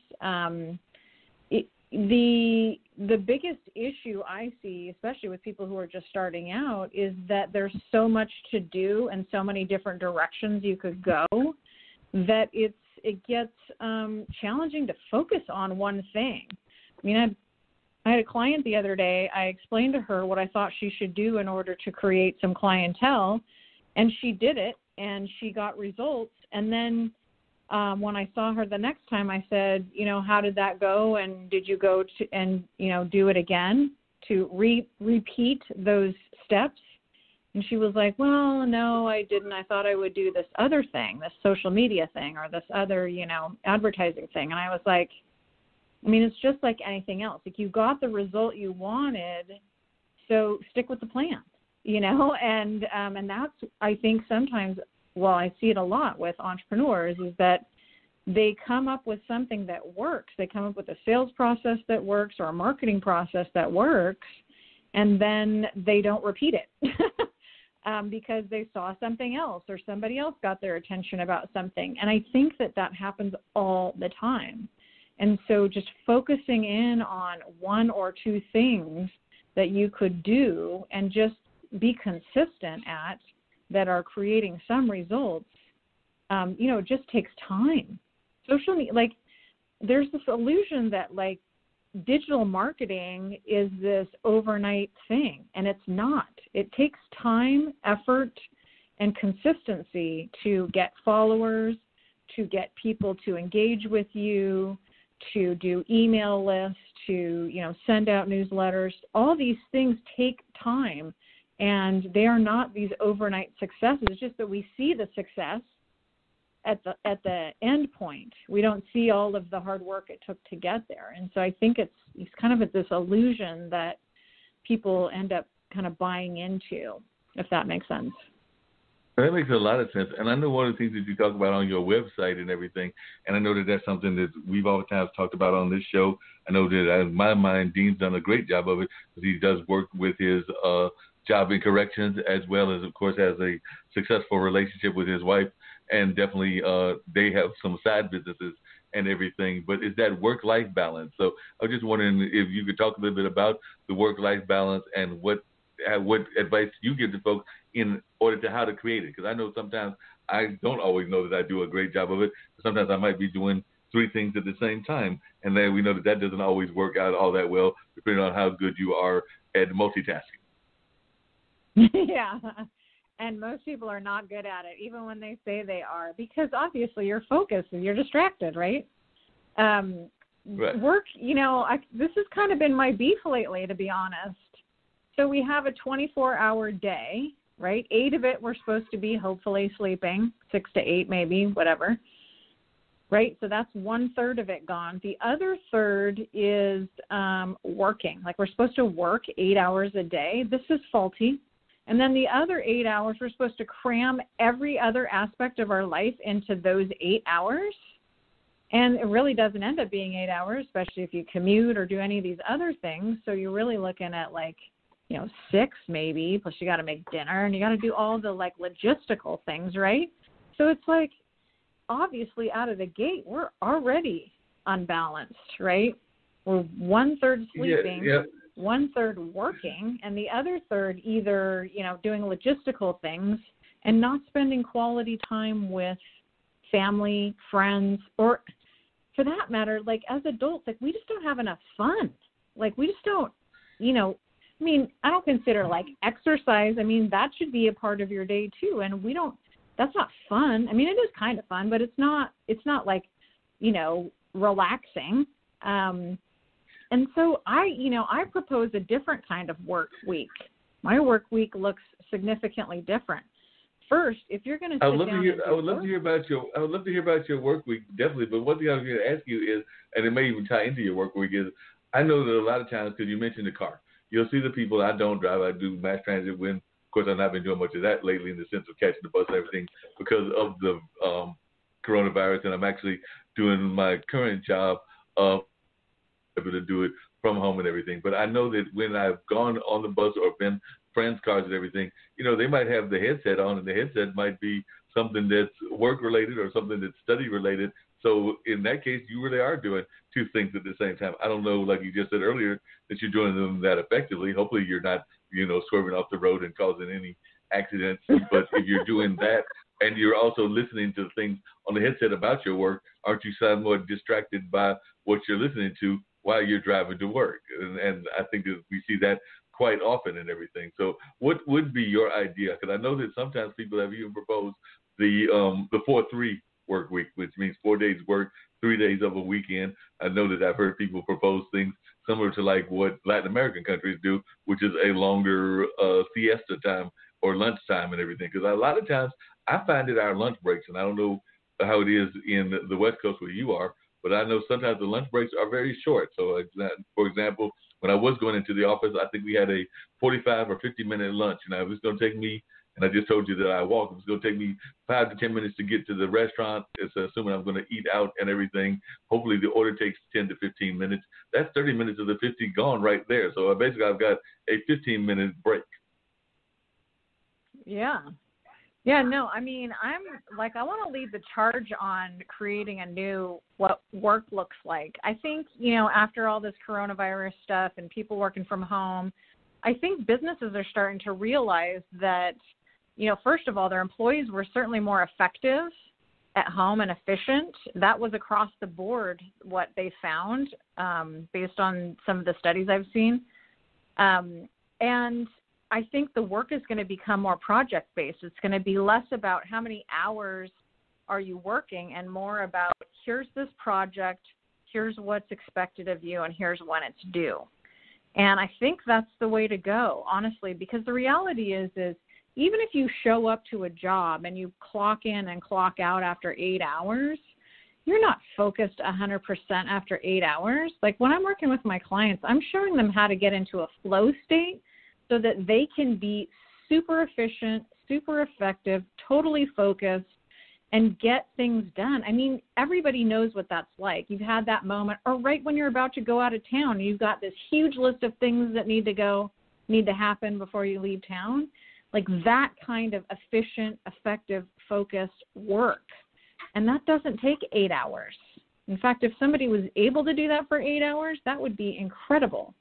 The biggest issue I see, especially with people who are just starting out, is that there's so much to do and so many different directions you could go that it gets challenging to focus on one thing. I mean, I had a client the other day. I explained to her what I thought she should do in order to create some clientele, and she did it, and she got results. And then when I saw her the next time, I said, how did that go? And did you go to and, do it again to repeat those steps? And she was like, well, no, I didn't. I thought I would do this other thing, this social media thing, or this other, advertising thing. And I was like, I mean, it's just like anything else. Like, you got the result you wanted, so stick with the plan, and that's, I think sometimes, well, I see it a lot with entrepreneurs, is that they come up with something that works. They come up with a sales process that works or a marketing process that works, and then they don't repeat it because they saw something else or somebody else got their attention about something. And I think that happens all the time. And so just focusing in on one or two things that you could do and just be consistent at that are creating some results, it just takes time. Social media, like, there's this illusion that, like, digital marketing is this overnight thing, and it's not. It takes time, effort, and consistency to get followers, to get people to engage with you, to do email lists, to, send out newsletters. All these things take time, and they are not these overnight successes. It's just that we see the success at the end point. We don't see all of the hard work it took to get there. And so I think it's kind of this illusion that people end up kind of buying into, if that makes sense. That makes a lot of sense. And I know one of the things that you talk about on your website and everything, and I know that that's something that we've oftentimes talked about on this show. I know that in my mind, Dean's done a great job of it, because he does work with his job in corrections, as well as, of course, has a successful relationship with his wife. And definitely they have some side businesses and everything. But it's that work-life balance. So I was just wondering if you could talk a little bit about the work-life balance and what advice you give to folks in order to how to create it. Because I know sometimes I don't always know that I do a great job of it. Sometimes I might be doing 3 things at the same time. And then we know that doesn't always work out all that well, depending on how good you are at multitasking. Yeah. And most people are not good at it, even when they say they are, because obviously you're focused and you're distracted, right? Right. Work, this has kind of been my beef lately, to be honest. So we have a 24-hour day, right? 8 of it we're supposed to be hopefully sleeping, 6 to 8 maybe, whatever, right? So that's 1/3 of it gone. The other third is working. Like, we're supposed to work 8 hours a day. This is faulty. And then the other 8 hours, we're supposed to cram every other aspect of our life into those 8 hours. And it really doesn't end up being 8 hours, especially if you commute or do any of these other things. So you're really looking at 6 maybe, plus you got to make dinner and you got to do all the logistical things, right? So it's like, obviously out of the gate, we're already unbalanced, right? We're 1/3 sleeping. Yeah. 1/3 working, and the other third either, doing logistical things and not spending quality time with family, friends, or for that matter, as adults, we just don't have enough fun. We just don't, I don't consider exercise. I mean, that should be a part of your day too. And that's not fun. I mean, it is kind of fun, but it's not relaxing. And so I propose a different kind of work week. My work week looks significantly different. First, if you're going to I would love to hear about your work week, definitely. But one thing I was going to ask you is, and it may even tie into your work week, is I know that a lot of times, because you mentioned the car, you'll see the people. I don't drive. I do mass transit. When, of course, I've not been doing much of that lately in the sense of catching the bus and everything because of the coronavirus. And I'm actually doing my current job able to do it from home and everything. But I know that when I've gone on the bus or been friends' cars and everything, they might have the headset on, and the headset might be something that's work-related or something that's study-related. So in that case, you really are doing 2 things at the same time. I don't know, like you just said earlier, that you're doing them that effectively. Hopefully you're not, swerving off the road and causing any accidents. But if you're doing that and you're also listening to things on the headset about your work, aren't you somewhat distracted by what you're listening to while you're driving to work? And I think that we see that quite often and everything. So what would be your idea? Because I know that sometimes people have even proposed the 4-3 work week, which means 4 days work, 3 days of a weekend. I know that I've heard people propose things similar to like what Latin American countries do, which is a longer siesta time or lunch time and everything. Because a lot of times I find that our lunch breaks, and I don't know how it is in the West Coast where you are, but I know sometimes the lunch breaks are very short. So, for example, when I was going into the office, I think we had a 45 or 50-minute lunch, and it was going to take me, and I just told you that I walked, it was going to take me 5 to 10 minutes to get to the restaurant. It's assuming I'm going to eat out and everything. Hopefully the order takes 10 to 15 minutes. That's 30 minutes of the 50 gone right there. So basically I've got a 15-minute break. Yeah. Yeah, no, I mean, I want to lead the charge on creating what work looks like. I think, after all this coronavirus stuff and people working from home, I think businesses are starting to realize that, first of all, their employees were certainly more effective at home and efficient. That was across the board what they found based on some of the studies I've seen. And I think the work is going to become more project-based. It's going to be less about how many hours are you working and more about here's this project, here's what's expected of you, and here's when it's due. And I think that's the way to go, honestly, because the reality is even if you show up to a job and you clock in and clock out after 8 hours, you're not focused 100% after 8 hours. Like when I'm working with my clients, I'm showing them how to get into a flow state so that they can be super efficient, super effective, totally focused, and get things done. I mean, everybody knows what that's like. You've had that moment, or right when you're about to go out of town, you've got this huge list of things that need to happen before you leave town. Like that kind of efficient, effective, focused work. And that doesn't take 8 hours. In fact, if somebody was able to do that for 8 hours, that would be incredible.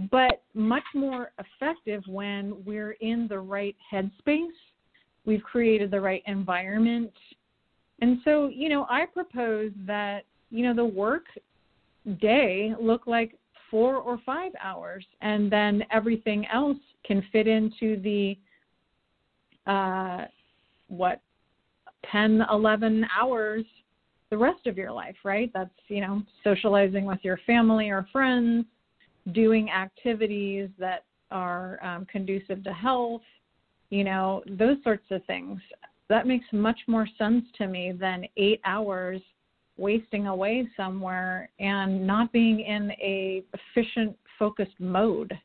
But much more effective when we're in the right headspace. We've created the right environment. And so, I propose that, the work day look like 4 or 5 hours, and then everything else can fit into the, 10, 11 hours the rest of your life, right? That's, socializing with your family or friends, doing activities that are conducive to health, those sorts of things. That makes much more sense to me than 8 hours wasting away somewhere and not being in a efficient, focused mode.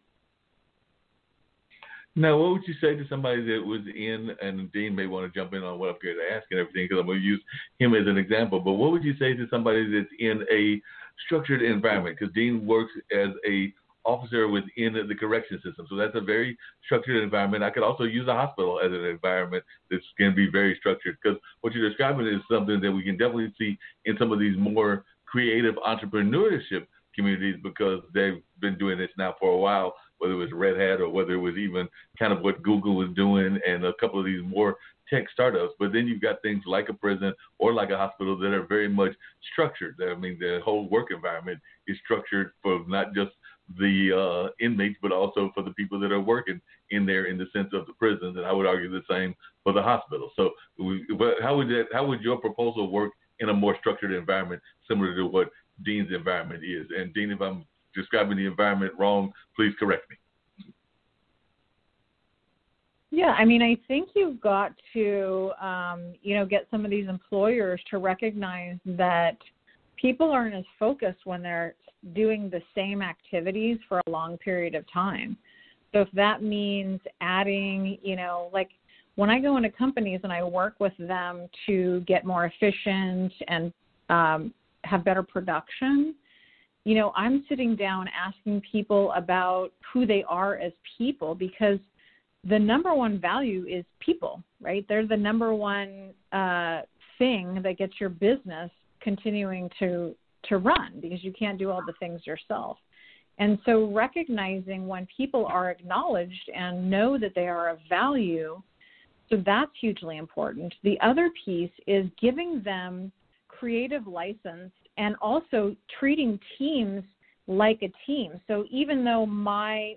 Now, what would you say to somebody that was in, and Dean may want to jump in on what I'm going to ask and everything because I'm going to use him as an example, but what would you say to somebody that's in a structured environment? Because Dean works as a officer within the correction system, so that's a very structured environment. I could also use a hospital as an environment that can be very structured, because what you're describing is something that we can definitely see in some of these more creative entrepreneurship communities, because they've been doing this now for a while, whether it was Red Hat or whether it was even kind of what Google was doing and a couple of these more tech startups. But then you've got things like a prison or like a hospital that are very much structured. I mean, the whole work environment is structured for not just the inmates, but also for the people that are working in there in the sense of the prisons. And I would argue the same for the hospital. So how would your proposal work in a more structured environment similar to what Dean's environment is? And Dean, if I'm describing the environment wrong, please correct me. Yeah, I mean, I think you've got to, get some of these employers to recognize that people aren't as focused when they're doing the same activities for a long period of time. So if that means adding, like when I go into companies and I work with them to get more efficient and have better production, I'm sitting down asking people about who they are as people, because the number one value is people, right? They're the number one thing that gets your business continuing to run, because you can't do all the things yourself. And so recognizing when people are acknowledged and know that they are of value, so that's hugely important. The other piece is giving them creative license and also treating teams like a team. So even though my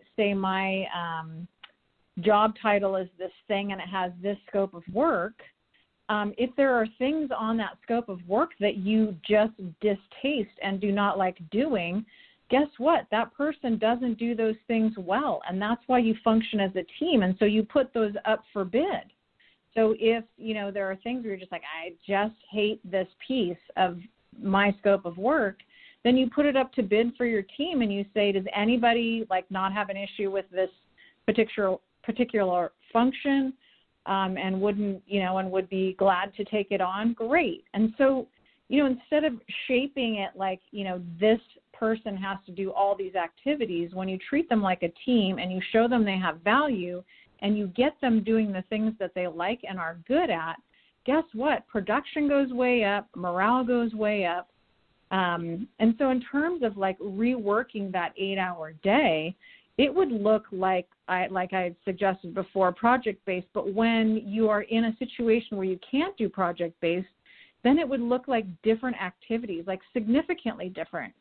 job title is this thing and it has this scope of work, if there are things on that scope of work that you just distaste and do not like doing, guess what? That person doesn't do those things well, and that's why you function as a team, and so you put those up for bid. So if, there are things where you're just like, I just hate this piece of my scope of work, then you put it up to bid for your team and you say, does anybody not have an issue with this particular function and would be glad to take it on? Great. And so, instead of shaping it like, this person has to do all these activities, when you treat them like a team and you show them they have value and you get them doing the things that they like and are good at, guess what? Production goes way up, morale goes way up. And so in terms of reworking that 8-hour day, it would look like I suggested before, project-based, but when you are in a situation where you can't do project-based, then it would look like different activities, significantly different.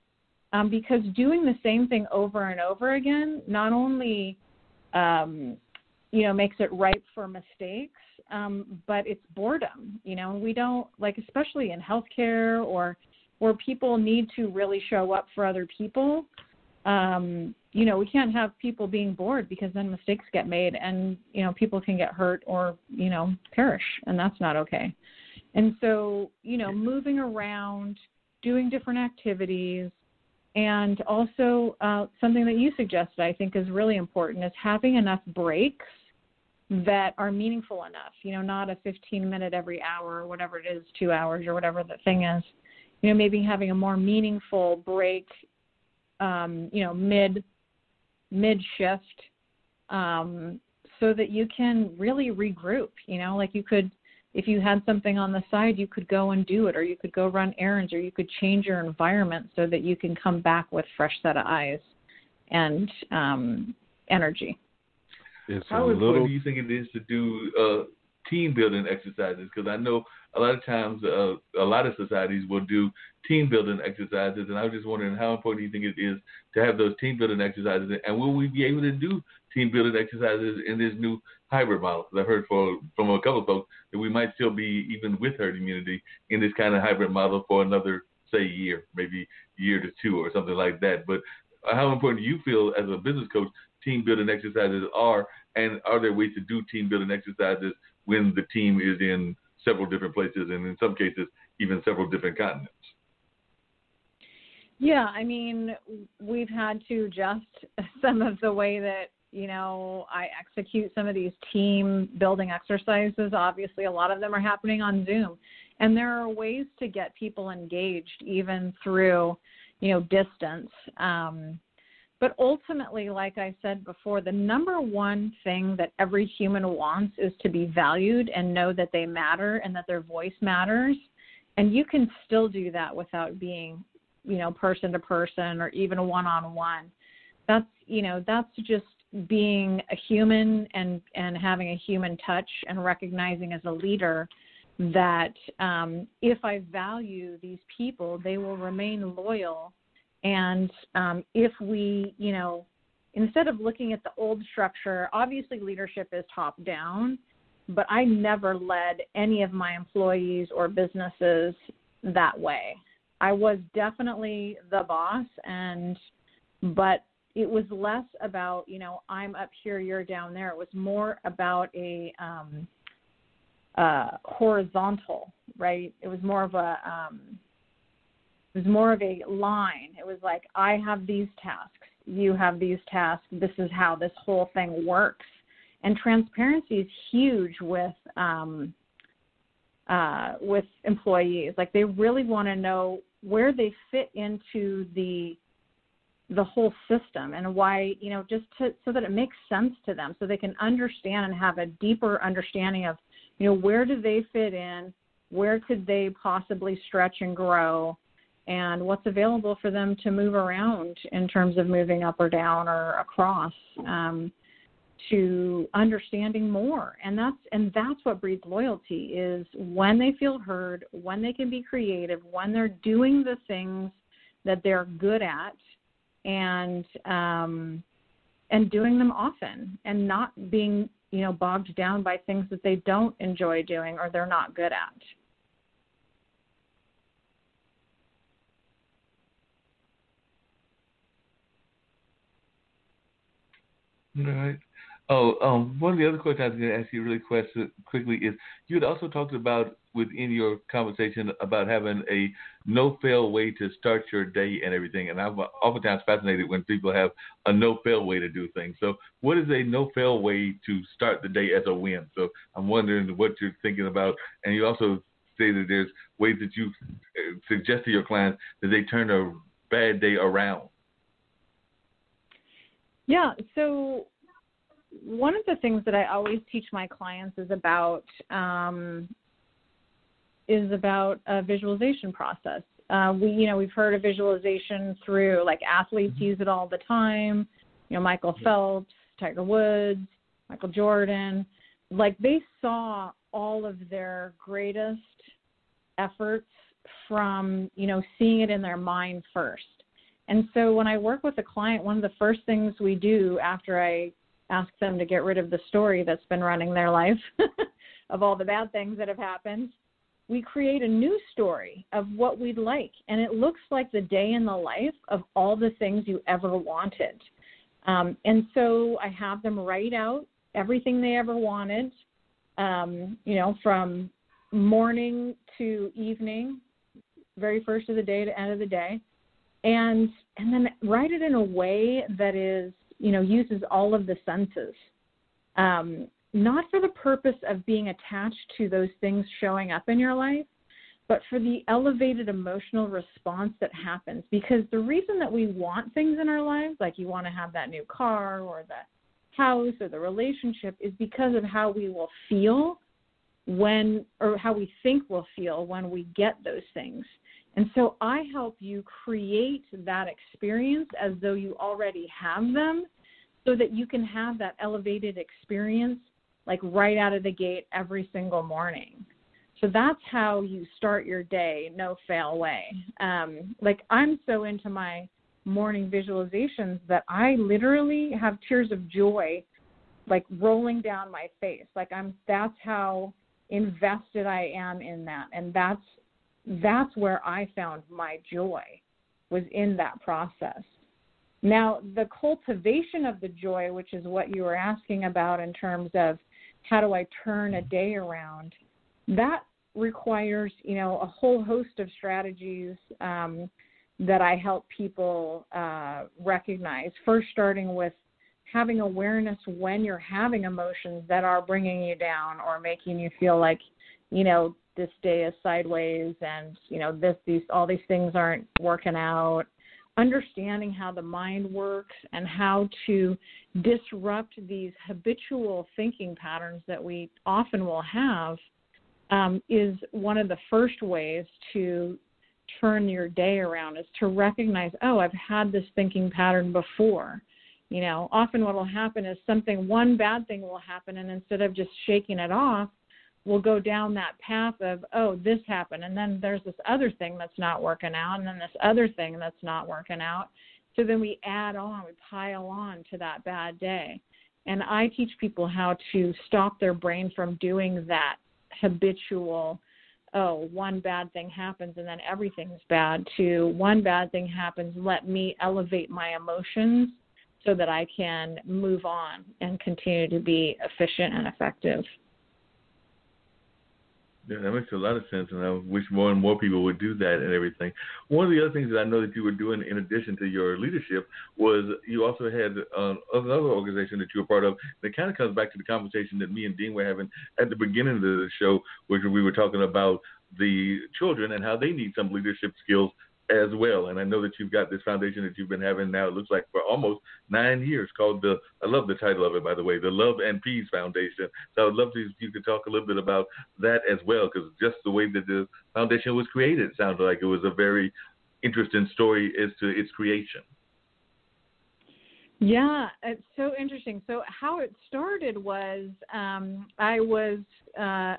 Because doing the same thing over and over again not only makes it ripe for mistakes, but it's boredom. We don't, especially in healthcare or where people need to really show up for other people, we can't have people being bored, because then mistakes get made and, people can get hurt or, perish, and that's not okay. And so, moving around, doing different activities, and also something that you suggested I think is really important is having enough breaks that are meaningful enough, not a 15-minute every hour or whatever it is, 2 hours or whatever the thing is, maybe having a more meaningful break, mid-shift, so that you can really regroup, you could, if you had something on the side, you could go and do it, or you could go run errands, or you could change your environment so that you can come back with fresh set of eyes and energy. How important do you think it is to do team building exercises? Because I know a lot of times a lot of societies will do team building exercises, and I was just wondering how important do you think it is to have those team building exercises, and will we be able to do team building exercises in this new hybrid model? I've heard from a couple of folks that we might still be, even with herd immunity, in this kind of hybrid model for another, say, year, maybe year to two or something like that. But how important do you feel as a business coach team building exercises are, and are there ways to do team building exercises when the team is in several different places and in some cases even several different continents? Yeah, I mean, we've had to adjust some of the way that, I execute some of these team building exercises. Obviously, a lot of them are happening on Zoom, and there are ways to get people engaged even through, distance. But ultimately, like I said before, the number one thing that every human wants is to be valued and know that they matter and that their voice matters. And you can still do that without being, person to person or even one-on-one. That's just being a human and having a human touch and recognizing as a leader that if I value these people, they will remain loyal. And if we, instead of looking at the old structure, obviously leadership is top down, but I never led any of my employees or businesses that way. I was definitely the boss, but it was less about, I'm up here, you're down there. It was more about a horizontal, right? It was more of a line. It was like, I have these tasks, you have these tasks, this is how this whole thing works. And transparency is huge with employees. Like, they really want to know where they fit into the whole system and why, so that it makes sense to them, so they can understand and have a deeper understanding of, where do they fit in, where could they possibly stretch and grow, and what's available for them to move around in terms of moving up or down or across, to understanding more. And that's what breeds loyalty, is when they feel heard, when they can be creative, when they're doing the things that they're good at, and doing them often, and not being, bogged down by things that they don't enjoy doing or they're not good at. All right. One of the other questions I was going to ask you really quickly is, you had also talked about within your conversation about having a no-fail way to start your day and everything. And I'm oftentimes fascinated when people have a no-fail way to do things. So what is a no-fail way to start the day as a win? So I'm wondering what you're thinking about. And you also say that there's ways that you suggest to your clients that they turn a bad day around. Yeah, so one of the things that I always teach my clients is about a visualization process. We've heard of visualization through, like, athletes use it all the time. Michael Phelps, Tiger Woods, Michael Jordan. Like, they saw all of their greatest efforts from, seeing it in their mind first. And so when I work with a client, one of the first things we do after I ask them to get rid of the story that's been running their life of all the bad things that have happened, we create a new story of what we'd like. And it looks like the day in the life of all the things you ever wanted. And so I have them write out everything they ever wanted, from morning to evening, very first of the day to end of the day. And then write it in a way that is, uses all of the senses, not for the purpose of being attached to those things showing up in your life, but for the elevated emotional response that happens. Because the reason that we want things in our lives, like you want to have that new car or the house or the relationship, is because of how we will feel how we think we'll feel when we get those things. And so I help you create that experience as though you already have them, so that you can have that elevated experience, like, right out of the gate every single morning. So that's how you start your day, no fail way. Like, I'm so into my morning visualizations that I literally have tears of joy, like, rolling down my face. Like, that's how invested I am in that. And that's where I found my joy, was in that process. Now, the cultivation of the joy, which is what you were asking about in terms of how do I turn a day around, that requires, a whole host of strategies that I help people recognize. First, starting with having awareness when you're having emotions that are bringing you down or making you feel like, this day is sideways and, all these things aren't working out. Understanding how the mind works and how to disrupt these habitual thinking patterns that we often will have is one of the first ways to turn your day around, is to recognize, oh, I've had this thinking pattern before. Often what will happen is one bad thing will happen, and instead of just shaking it off, we'll go down that path of, oh, this happened, and then there's this other thing that's not working out, and then this other thing that's not working out. So then we pile on to that bad day. And I teach people how to stop their brain from doing that habitual, one bad thing happens and then everything's bad, to one bad thing happens, let me elevate my emotions so that I can move on and continue to be efficient and effective. Yeah, that makes a lot of sense, and I wish more and more people would do that and everything. One of the other things that I know that you were doing in addition to your leadership was you also had another organization that you were part of. And it kind of comes back to the conversation that me and Dean were having at the beginning of the show, where we were talking about the children and how they need some leadership skills as well. And I know that you've got this foundation that you've been having now, it looks like for almost 9 years, called I love the title of it, by the way, the Love and Peace Foundation. So I would love if you could talk a little bit about that as well, because just the way that the foundation was created, it sounds like it was a very interesting story as to its creation. Yeah, it's so interesting. So how it started was I was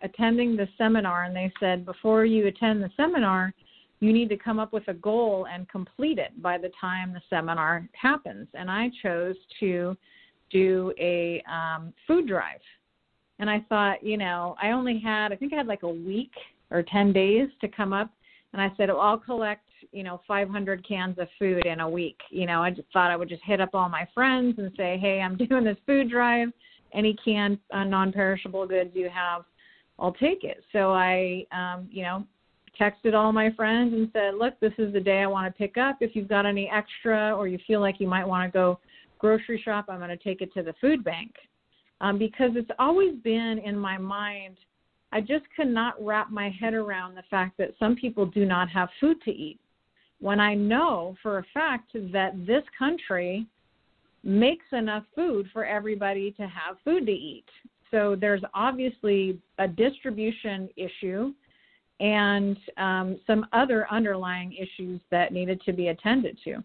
attending the seminar, and they said, before you attend the seminar, you need to come up with a goal and complete it by the time the seminar happens. And I chose to do a food drive. And I thought, I think I had like a week or 10 days to come up. And I said, I'll collect, 500 cans of food in a week. I just thought I would just hit up all my friends and say, hey, I'm doing this food drive. Any canned non-perishable goods you have, I'll take it. So I, texted all my friends and said, look, this is the day I want to pick up. If you've got any extra or you feel like you might want to go grocery shop, I'm going to take it to the food bank. Because it's always been in my mind, I just could not wrap my head around the fact that some people do not have food to eat. When I know for a fact that this country makes enough food for everybody to have food to eat. So there's obviously a distribution issue and some other underlying issues that needed to be attended to.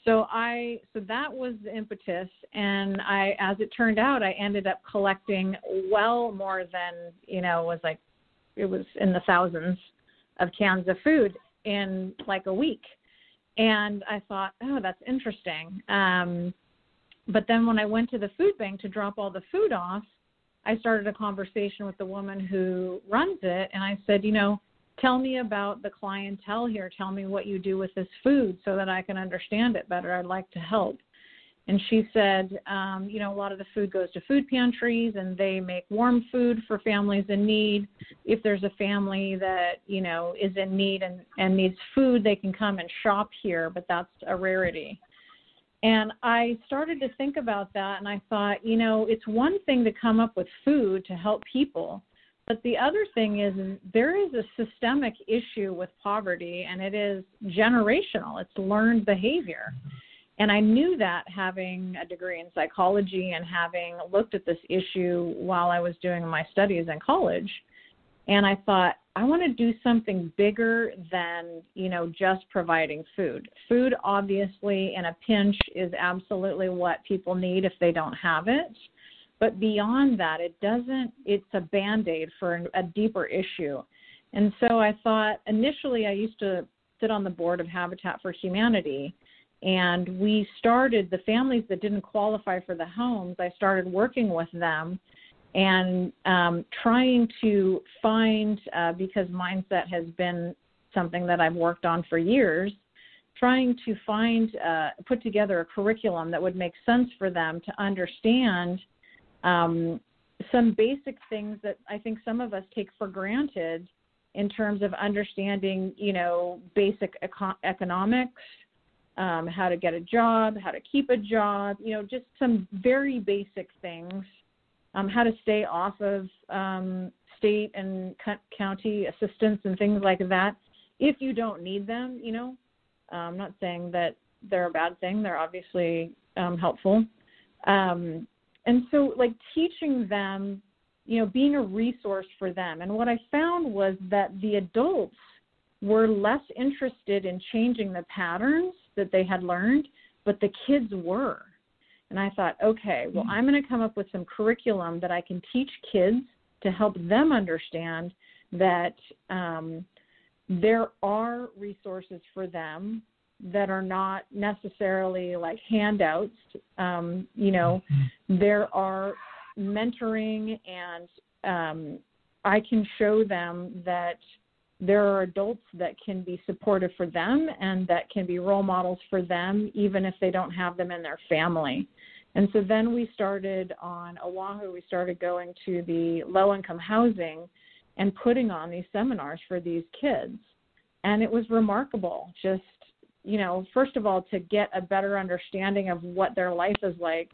So that was the impetus, and as it turned out, I ended up collecting well more than, it was in the thousands of cans of food in like a week. And I thought, oh, that's interesting. But then when I went to the food bank to drop all the food off, I started a conversation with the woman who runs it, and I said, tell me about the clientele here. Tell me what you do with this food so that I can understand it better. I'd like to help. And she said, a lot of the food goes to food pantries, and they make warm food for families in need. If there's a family that, is in need and needs food, they can come and shop here, but that's a rarity. And I started to think about that, and I thought, it's one thing to come up with food to help people, but the other thing is there is a systemic issue with poverty, and it is generational. It's learned behavior. And I knew that having a degree in psychology and having looked at this issue while I was doing my studies in college. And I thought, I want to do something bigger than, just providing food. Food, obviously, in a pinch is absolutely what people need if they don't have it. But beyond that, it's a Band-Aid for a deeper issue. And so I thought, initially I used to sit on the board of Habitat for Humanity, and we started, the families that didn't qualify for the homes, I started working with them and trying to find, because mindset has been something that I've worked on for years, trying to put together a curriculum that would make sense for them to understand some basic things that I think some of us take for granted in terms of understanding, basic economics, how to get a job, how to keep a job, just some very basic things, how to stay off of state and county assistance and things like that if you don't need them, I'm not saying that they're a bad thing. They're obviously helpful. And so, teaching them, being a resource for them. And what I found was that the adults were less interested in changing the patterns that they had learned, but the kids were. And I thought, okay, well, I'm going to come up with some curriculum that I can teach kids to help them understand that there are resources for them that are not necessarily like handouts. There are mentoring, and I can show them that there are adults that can be supportive for them and that can be role models for them, even if they don't have them in their family. And so then we started on Oahu, we started going to the low-income housing and putting on these seminars for these kids. And it was remarkable, just, first of all, to get a better understanding of what their life is like,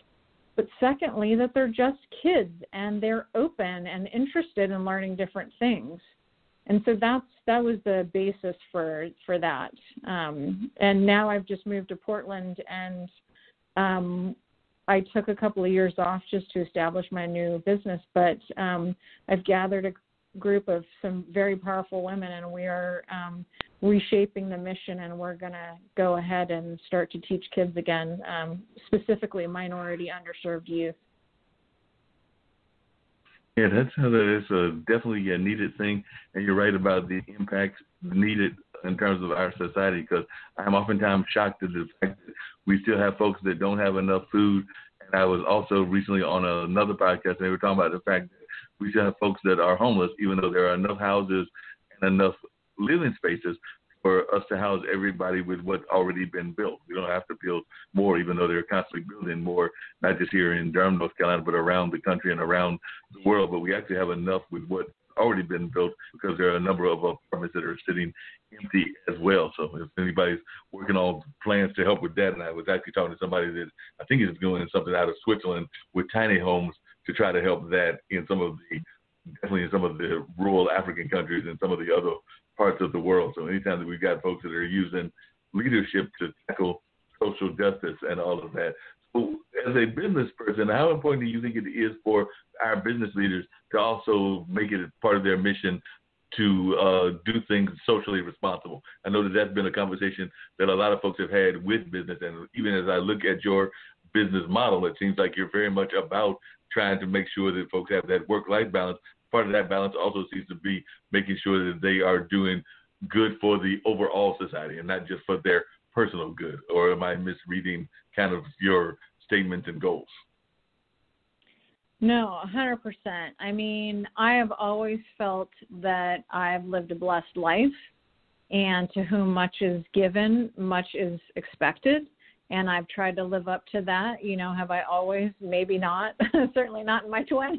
but secondly, that they're just kids and they're open and interested in learning different things. And so that was the basis for that. And now I've just moved to Portland, and I took a couple of years off just to establish my new business, but I've gathered a group of some very powerful women, and we are reshaping the mission, and we're going to go ahead and start to teach kids again, specifically minority underserved youth. Yeah, it's definitely a needed thing, and you're right about the impact needed in terms of our society, because I'm oftentimes shocked at the fact that we still have folks that don't have enough food. And I was also recently on another podcast, and they were talking about the fact that we still have folks that are homeless, even though there are enough houses and enough living spaces for us to house everybody with what's already been built. We don't have to build more, even though they're constantly building more, not just here in Durham, North Carolina, but around the country and around the world. But we actually have enough with what's already been built, because there are a number of apartments that are sitting empty as well. So if anybody's working on plans to help with that, and I was actually talking to somebody that I think is doing something out of Switzerland with tiny homes to try to help that in definitely in some of the rural African countries and some of the other parts of the world. So anytime that we've got folks that are using leadership to tackle social justice and all of that. So as a business person, how important do you think it is for our business leaders to also make it part of their mission to do things socially responsible? I know that that's been a conversation that a lot of folks have had with business, and even as I look at your business model, it seems like you're very much about trying to make sure that folks have that work-life balance. Part of that balance also seems to be making sure that they are doing good for the overall society and not just for their personal good. Or am I misreading kind of your statements and goals? No, 100%. I mean, I have always felt that I've lived a blessed life, and to whom much is given, much is expected. And I've tried to live up to that. You know, have I always? Maybe not. Certainly not in my 20s.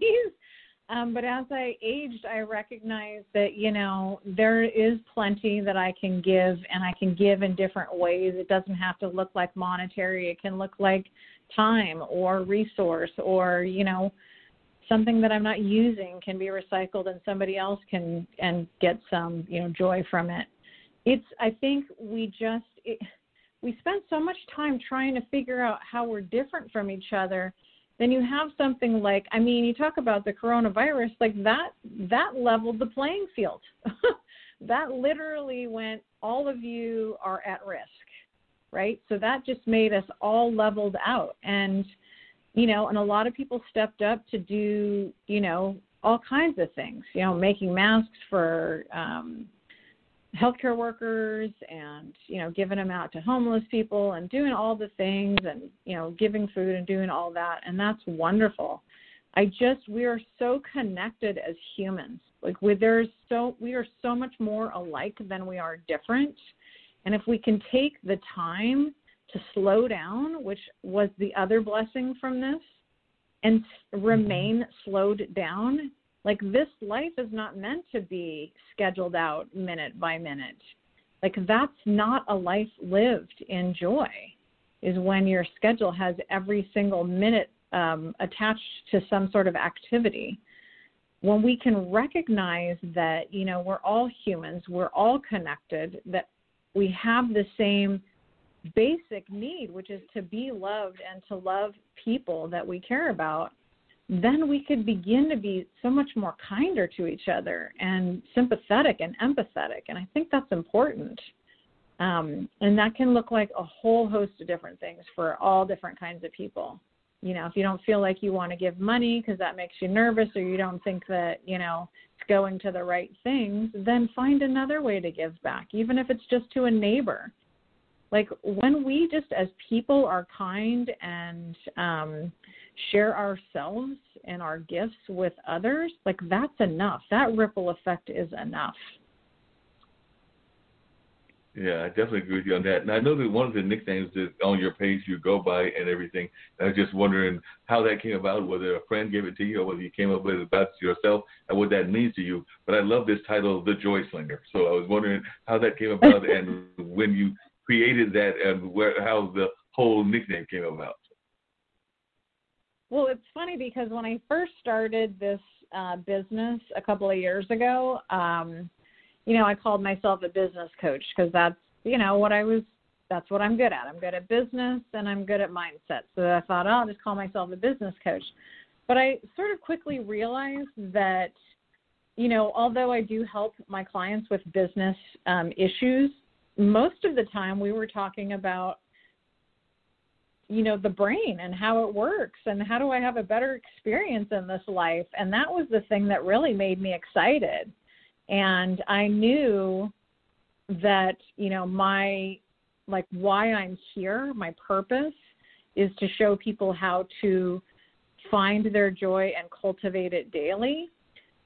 But as I aged, I recognized that, you know, there is plenty that I can give, and I can give in different ways. It doesn't have to look like monetary. It can look like time or resource, or, you know, something that I'm not using can be recycled and somebody else can and get some, you know, joy from it. I think we spend so much time trying to figure out how we're different from each other. Then you have something like, I mean, you talk about the coronavirus, like that leveled the playing field. That literally went, all of you are at risk, right? So that just made us all leveled out. And, you know, and a lot of people stepped up to do, you know, all kinds of things, you know, making masks for healthcare workers, and, you know, giving them out to homeless people, and doing all the things, and, you know, giving food and doing all that. And that's wonderful. We are so connected as humans. Like we are so much more alike than we are different. And if we can take the time to slow down, which was the other blessing from this, and remain slowed down, like this life is not meant to be scheduled out minute by minute. Like that's not a life lived in joy, is when your schedule has every single minute attached to some sort of activity. When we can recognize that, you know, we're all humans, we're all connected, that we have the same basic need, which is to be loved and to love people that we care about, then we could begin to be so much more kinder to each other and sympathetic and empathetic. And I think that's important. And that can look like a whole host of different things for all different kinds of people. You know, if you don't feel like you want to give money because that makes you nervous, or you don't think that, you know, it's going to the right things, then find another way to give back, even if it's just to a neighbor. Like when we just as people are kind and share ourselves and our gifts with others, like that's enough. That ripple effect is enough. Yeah, I definitely agree with you on that. And I know that one of the nicknames that on your page you go by and everything, I was just wondering how that came about, whether a friend gave it to you or whether you came up with it about yourself and what that means to you. But I love this title, The Joy Slinger. So I was wondering how that came about and when you created that and how the whole nickname came about. Well, it's funny because when I first started this business a couple of years ago, you know, I called myself a business coach because that's, you know, that's what I'm good at. I'm good at business and I'm good at mindset. So I thought, I'll just call myself a business coach. But I sort of quickly realized that although I do help my clients with business issues, most of the time we were talking about, the brain and how it works and how do I have a better experience in this life. And that was the thing that really made me excited. And I knew that, why I'm here, my purpose is to show people how to find their joy and cultivate it daily.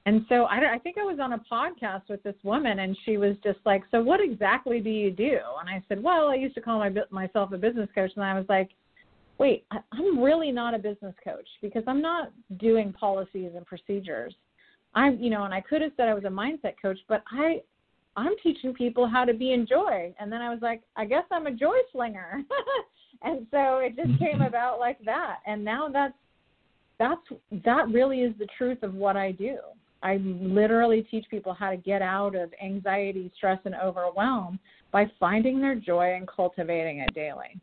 And so I think I was on a podcast with this woman, and she was just like, so what exactly do you do? And I said, well, I used to call myself a business coach. And I was like, wait, I'm really not a business coach because I'm not doing policies and procedures. And I could have said I was a mindset coach, but I'm teaching people how to be in joy. And then I was like, I guess I'm a joy slinger. And so it just came about like that. And now that really is the truth of what I do. I literally teach people how to get out of anxiety, stress, and overwhelm by finding their joy and cultivating it daily.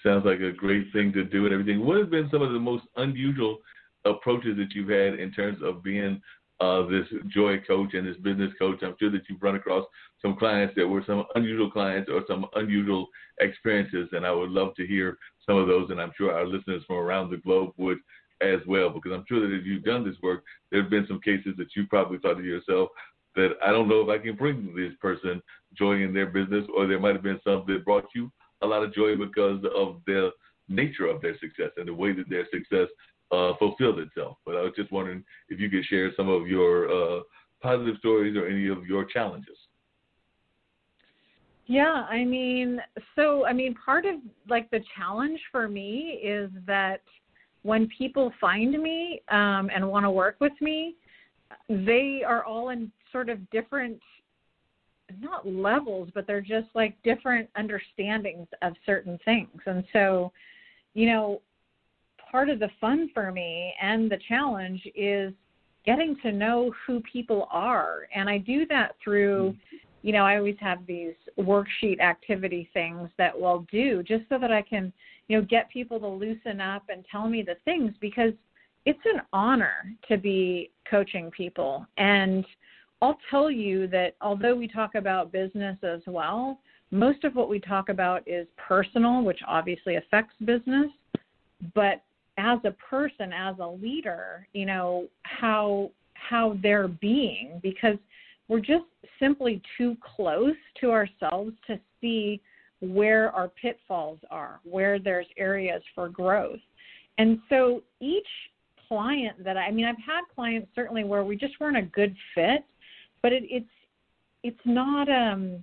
Sounds like a great thing to do and everything. What has been some of the most unusual approaches that you've had in terms of being this joy coach and this business coach? I'm sure that you've run across some clients that were some unusual clients or some unusual experiences, and I would love to hear some of those, and I'm sure our listeners from around the globe would as well, because I'm sure that if you've done this work, there have been some cases that you probably thought to yourself that I don't know if I can bring this person joy in their business, or there might have been some that brought you a lot of joy because of the nature of their success and the way that their success fulfilled itself. But I was just wondering if you could share some of your positive stories or any of your challenges. Yeah, part of the challenge for me is that when people find me and want to work with me, they are all in sort of different, not levels, but they're just like different understandings of certain things. And so, part of the fun for me and the challenge is getting to know who people are. And I do that through, I always have these worksheet activity things that we'll do just so that I can, get people to loosen up and tell me the things, because it's an honor to be coaching people. And I'll tell you that although we talk about business as well, most of what we talk about is personal, which obviously affects business. But as a person, as a leader, how they're being, because we're just simply too close to ourselves to see where our pitfalls are, where there's areas for growth. And so each client that I've had clients certainly where we just weren't a good fit, but it's not, I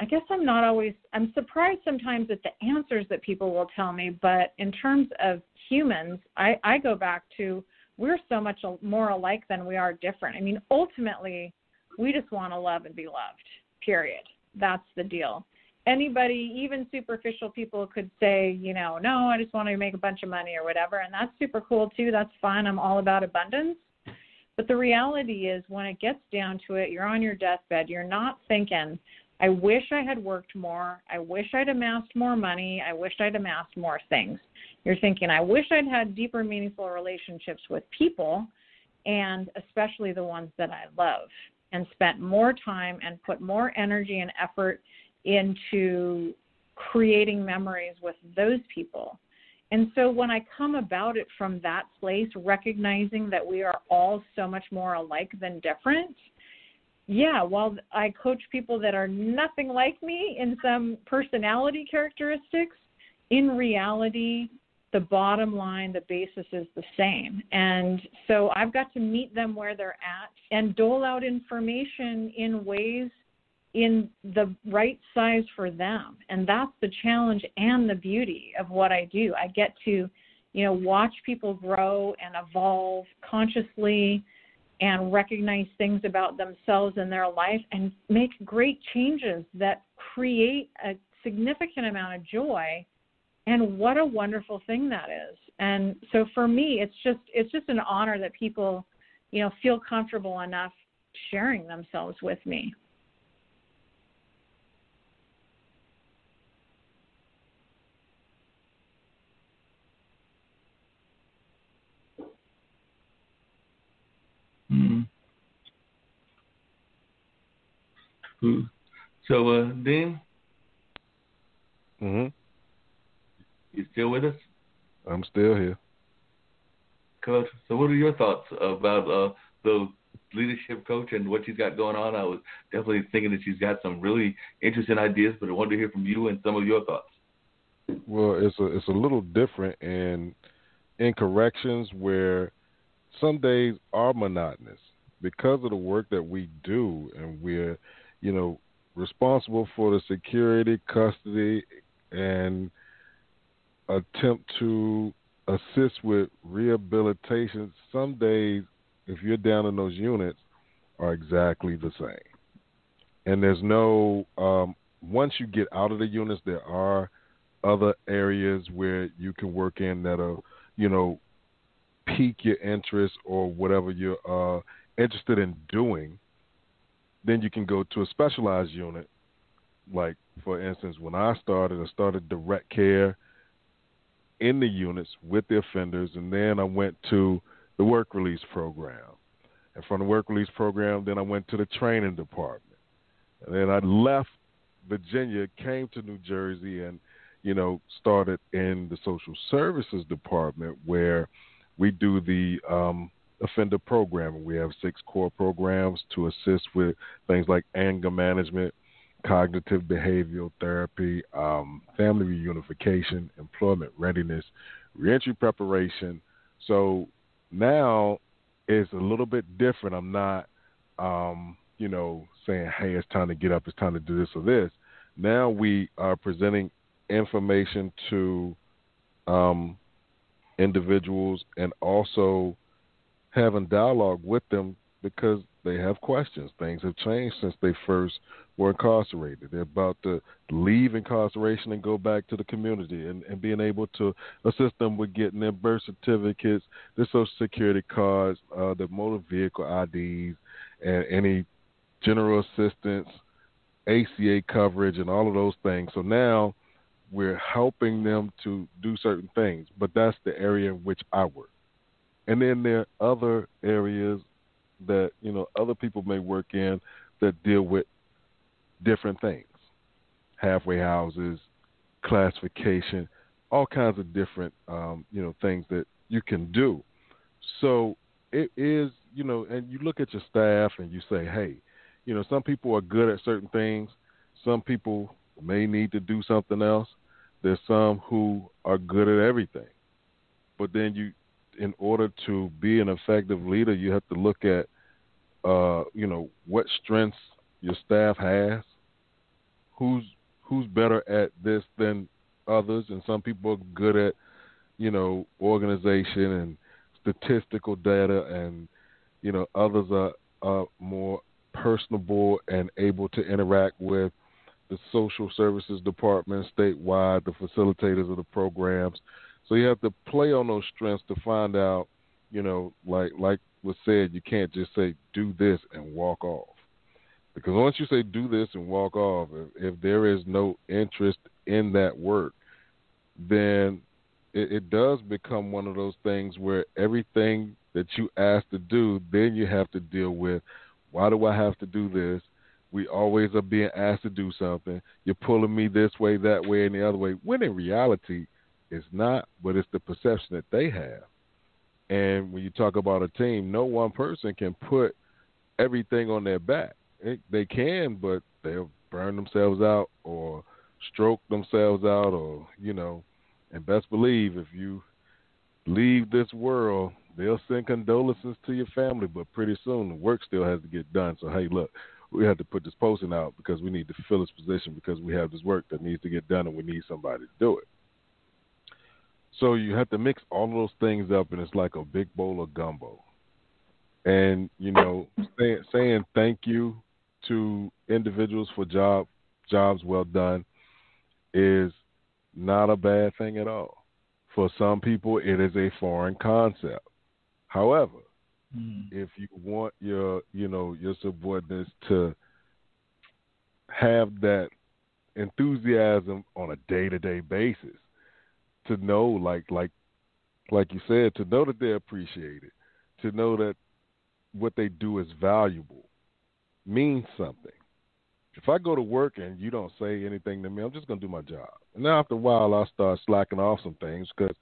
guess I'm surprised sometimes at the answers that people will tell me, but in terms of humans, I go back to, we're so much more alike than we are different. Ultimately, we just want to love and be loved, period. That's the deal. Anybody, even superficial people, could say, no, I just want to make a bunch of money or whatever, and that's super cool too. That's fine. I'm all about abundance. But the reality is, when it gets down to it, you're on your deathbed. You're not thinking, I wish I had worked more. I wish I'd amassed more money. I wish I'd amassed more things. You're thinking, I wish I'd had deeper, meaningful relationships with people, and especially the ones that I love, and spent more time and put more energy and effort into creating memories with those people. And so when I come about it from that place, recognizing that we are all so much more alike than different, while I coach people that are nothing like me in some personality characteristics, in reality, the bottom line, the basis is the same. And so I've got to meet them where they're at and dole out information in ways in the right size for them. And that's the challenge and the beauty of what I do. I get to, watch people grow and evolve consciously and recognize things about themselves and their life and make great changes that create a significant amount of joy. And what a wonderful thing that is. And so for me, it's just an honor that people, feel comfortable enough sharing themselves with me. Cool. So, Dean, Mm-hmm. you still with us? I'm still here. Coach, so what are your thoughts about the leadership coach and what she's got going on? I was definitely thinking that she's got some really interesting ideas, but I wanted to hear from you and some of your thoughts. Well, it's a little different in corrections where some days are monotonous because of the work that we do, and we're, responsible for the security, custody, and attempt to assist with rehabilitation. Some days, if you're down in those units, are exactly the same. And there's no, once you get out of the units, there are other areas where you can work in that are, pique your interest or whatever you're interested in doing. Then you can go to a specialized unit. Like, for instance, when I started direct care in the units with the offenders, and then I went to the work release program. And from the work release program, then I went to the training department. And then I left Virginia, came to New Jersey, and, started in the social services department where we do the offender programming. We have 6 core programs to assist with things like anger management, cognitive behavioral therapy, family reunification, employment readiness, reentry preparation. So now it's a little bit different. I'm not, saying, hey, it's time to get up, it's time to do this or this. Now we are presenting information to individuals and also having dialogue with them because they have questions. Things have changed since they first were incarcerated. They're about to leave incarceration and go back to the community, and being able to assist them with getting their birth certificates, their social security cards, their motor vehicle IDs, and any general assistance, ACA coverage, and all of those things. So now we're helping them to do certain things, but that's the area in which I work. And then there are other areas that, other people may work in that deal with different things. Halfway houses, classification, all kinds of different, things that you can do. So it is, and you look at your staff and you say, hey, some people are good at certain things. Some people may need to do something else. There's some who are good at everything. But then in order to be an effective leader, you have to look at, what strengths your staff has, who's better at this than others, and some people are good at, organization and statistical data, and others are more personable and able to interact with the social services department statewide, the facilitators of the programs. So you have to play on those strengths to find out, like was said, you can't just say do this and walk off. Because once you say do this and walk off, if there is no interest in that work, then it does become one of those things where everything that you ask to do, then you have to deal with, why do I have to do this? We always are being asked to do something. You're pulling me this way, that way, and the other way. When in reality, it's not, but it's the perception that they have. And when you talk about a team, no one person can put everything on their back. They can, but they'll burn themselves out or stroke themselves out, or, and best believe if you leave this world, they'll send condolences to your family, but pretty soon the work still has to get done. So, hey, look, we have to put this posting out because we need to fill this position because we have this work that needs to get done and we need somebody to do it. So you have to mix all of those things up, and it's like a big bowl of gumbo. And, saying thank you to individuals for jobs well done is not a bad thing at all. For some people, it is a foreign concept. However, if you want your subordinates to have that enthusiasm on a day-to-day basis, to know, like you said, to know that they're appreciated, to know that what they do is valuable, means something, If I go to work and you don't say anything to me, I'm just going to do my job. And now after a while, I'll start slacking off some things because,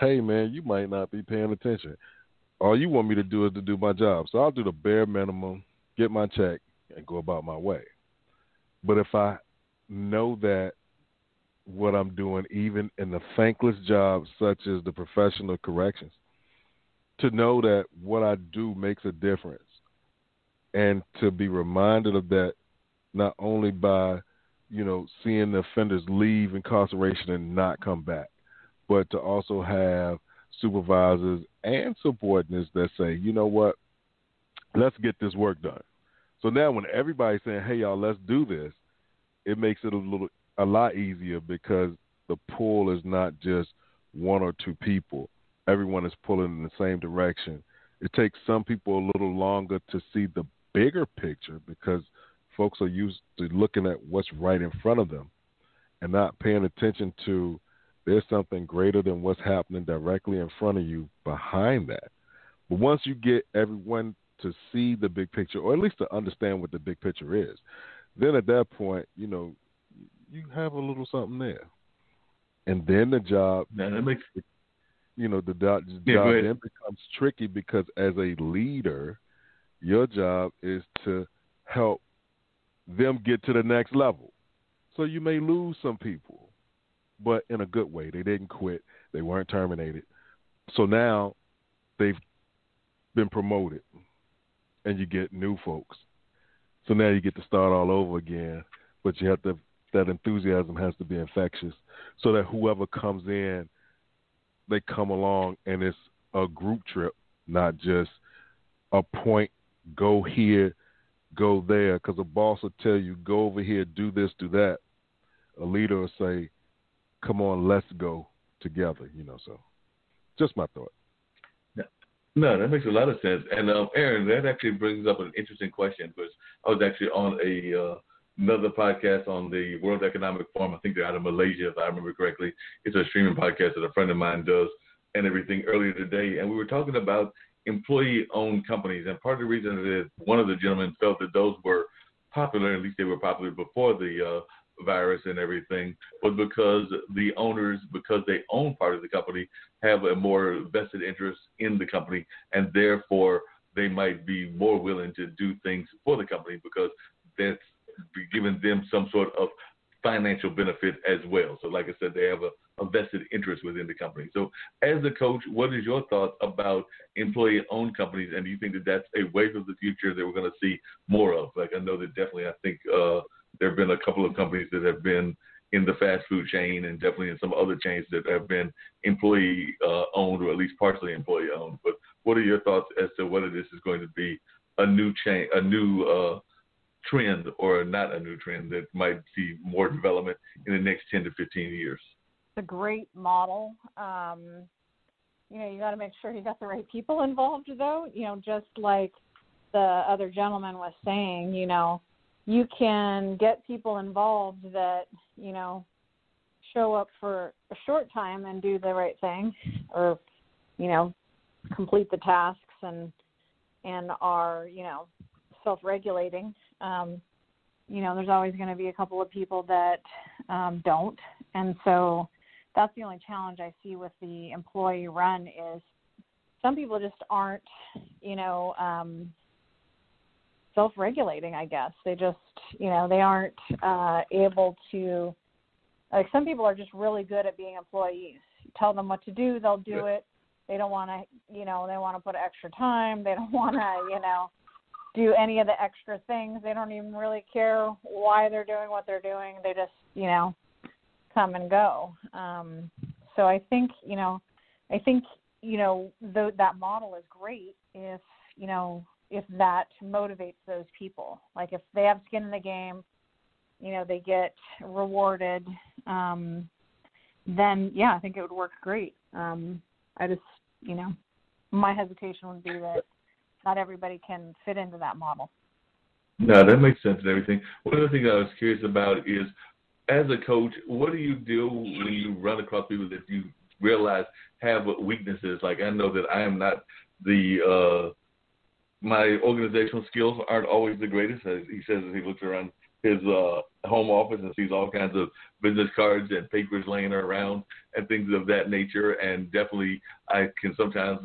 hey, man, you might not be paying attention. All you want me to do is to do my job. So I'll do the bare minimum, get my check, and go about my way. But if I know that what I'm doing, even in the thankless jobs such as the professional corrections, to know that what I do makes a difference and to be reminded of that not only by, seeing the offenders leave incarceration and not come back, but to also have supervisors and subordinates that say, you know what, let's get this work done. So now when everybody's saying, hey, y'all, let's do this, it makes it a lot easier because the pull is not just one or two people. Everyone is pulling in the same direction. It takes some people a little longer to see the bigger picture because folks are used to looking at what's right in front of them and not paying attention to there's something greater than what's happening directly in front of you behind that. But once you get everyone to see the big picture, or at least to understand what the big picture is, then at that point, you have a little something there. And then the job, the job then becomes tricky because as a leader, your job is to help them get to the next level. So you may lose some people, but in a good way. They didn't quit. They weren't terminated. So now they've been promoted, and you get new folks. So now you get to start all over again, but you have to. That enthusiasm has to be infectious, so that whoever comes in, they come along, and it's a group trip, not just a point. Go here, go there, because a boss will tell you, go over here, do this, do that. A leader will say, come on, let's go together, so just my thought. No, that makes a lot of sense. And Erin, that actually brings up an interesting question because I was actually on another podcast on the World Economic Forum. I think they're out of Malaysia, if I remember correctly. It's a streaming podcast that a friend of mine does and everything earlier today. And we were talking about employee-owned companies. And part of the reason that one of the gentlemen felt that those were popular, at least they were popular before the virus and everything, was because the owners, because they own part of the company, have a more vested interest in the company, and therefore they might be more willing to do things for the company because that's giving them some sort of financial benefit as well. So like I said, they have a vested interest within the company. So as a coach, what is your thought about employee-owned companies, and do you think that that's a wave of the future that we're going to see more of? Like I know that definitely I think there have been a couple of companies that have been in the fast food chain and definitely in some other chains that have been employee-owned or at least partially employee-owned. But what are your thoughts as to whether this is going to be a new chain, a new trend or not a new trend that might see more development in the next 10 to 15 years? It's a great model. You got to make sure you got the right people involved, though. Just like the other gentleman was saying, you can get people involved that, show up for a short time and do the right thing or, complete the tasks and are, self-regulating. There's always going to be a couple of people that don't. And so that's the only challenge I see with the employee run is some people just aren't, self-regulating, I guess. They just, they aren't able to, like some people are just really good at being employees. You tell them what to do, they'll do it. They don't want to, they want to put extra time. They don't want to, do any of the extra things. They don't even really care why they're doing what they're doing. They just, come and go. So I think, that model is great if, if that motivates those people. Like if they have skin in the game, they get rewarded, then yeah, I think it would work great. I just, my hesitation would be that not everybody can fit into that model. No, that makes sense and everything. One of the things I was curious about is, as a coach, what do you do when you run across people that you realize have weaknesses? Like I know that I am not my organizational skills aren't always the greatest. As he says as he looks around his home office and sees all kinds of business cards and papers laying around and things of that nature. And definitely I can sometimes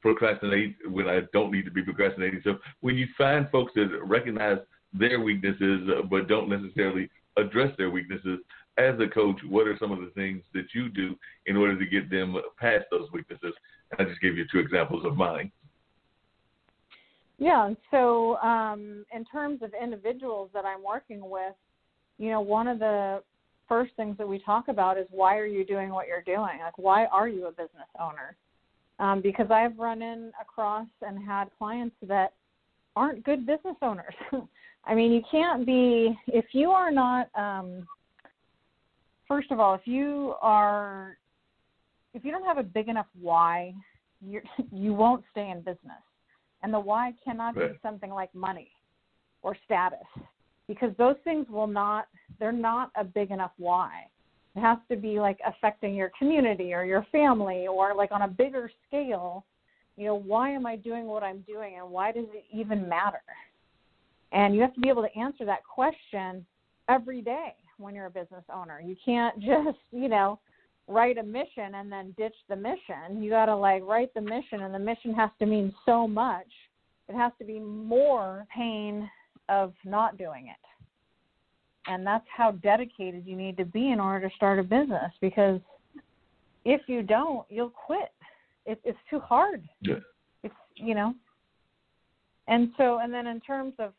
procrastinate when I don't need to be procrastinating. So when you find folks that recognize their weaknesses but don't necessarily address their weaknesses, as a coach, what are some of the things that you do in order to get them past those weaknesses? And I just gave you 2 examples of mine. Yeah, so in terms of individuals that I'm working with, one of the first things that we talk about is, why are you doing what you're doing? Like, why are you a business owner? Because I've run across and had clients that aren't good business owners. I mean, you can't be, if you are not, first of all, if you don't have a big enough why, you won't stay in business. And the why cannot be something like money or status, because those things they're not a big enough why. It has to be like affecting your community or your family, or like on a bigger scale, why am I doing what I'm doing, and why does it even matter? And you have to be able to answer that question every day when you're a business owner. You can't just, write a mission and then ditch the mission. You got to write the mission, and the mission has to mean so much. It has to be more pain of not doing it. And that's how dedicated you need to be in order to start a business, because if you don't, you'll quit. It's too hard. Yeah. It's, and then in terms of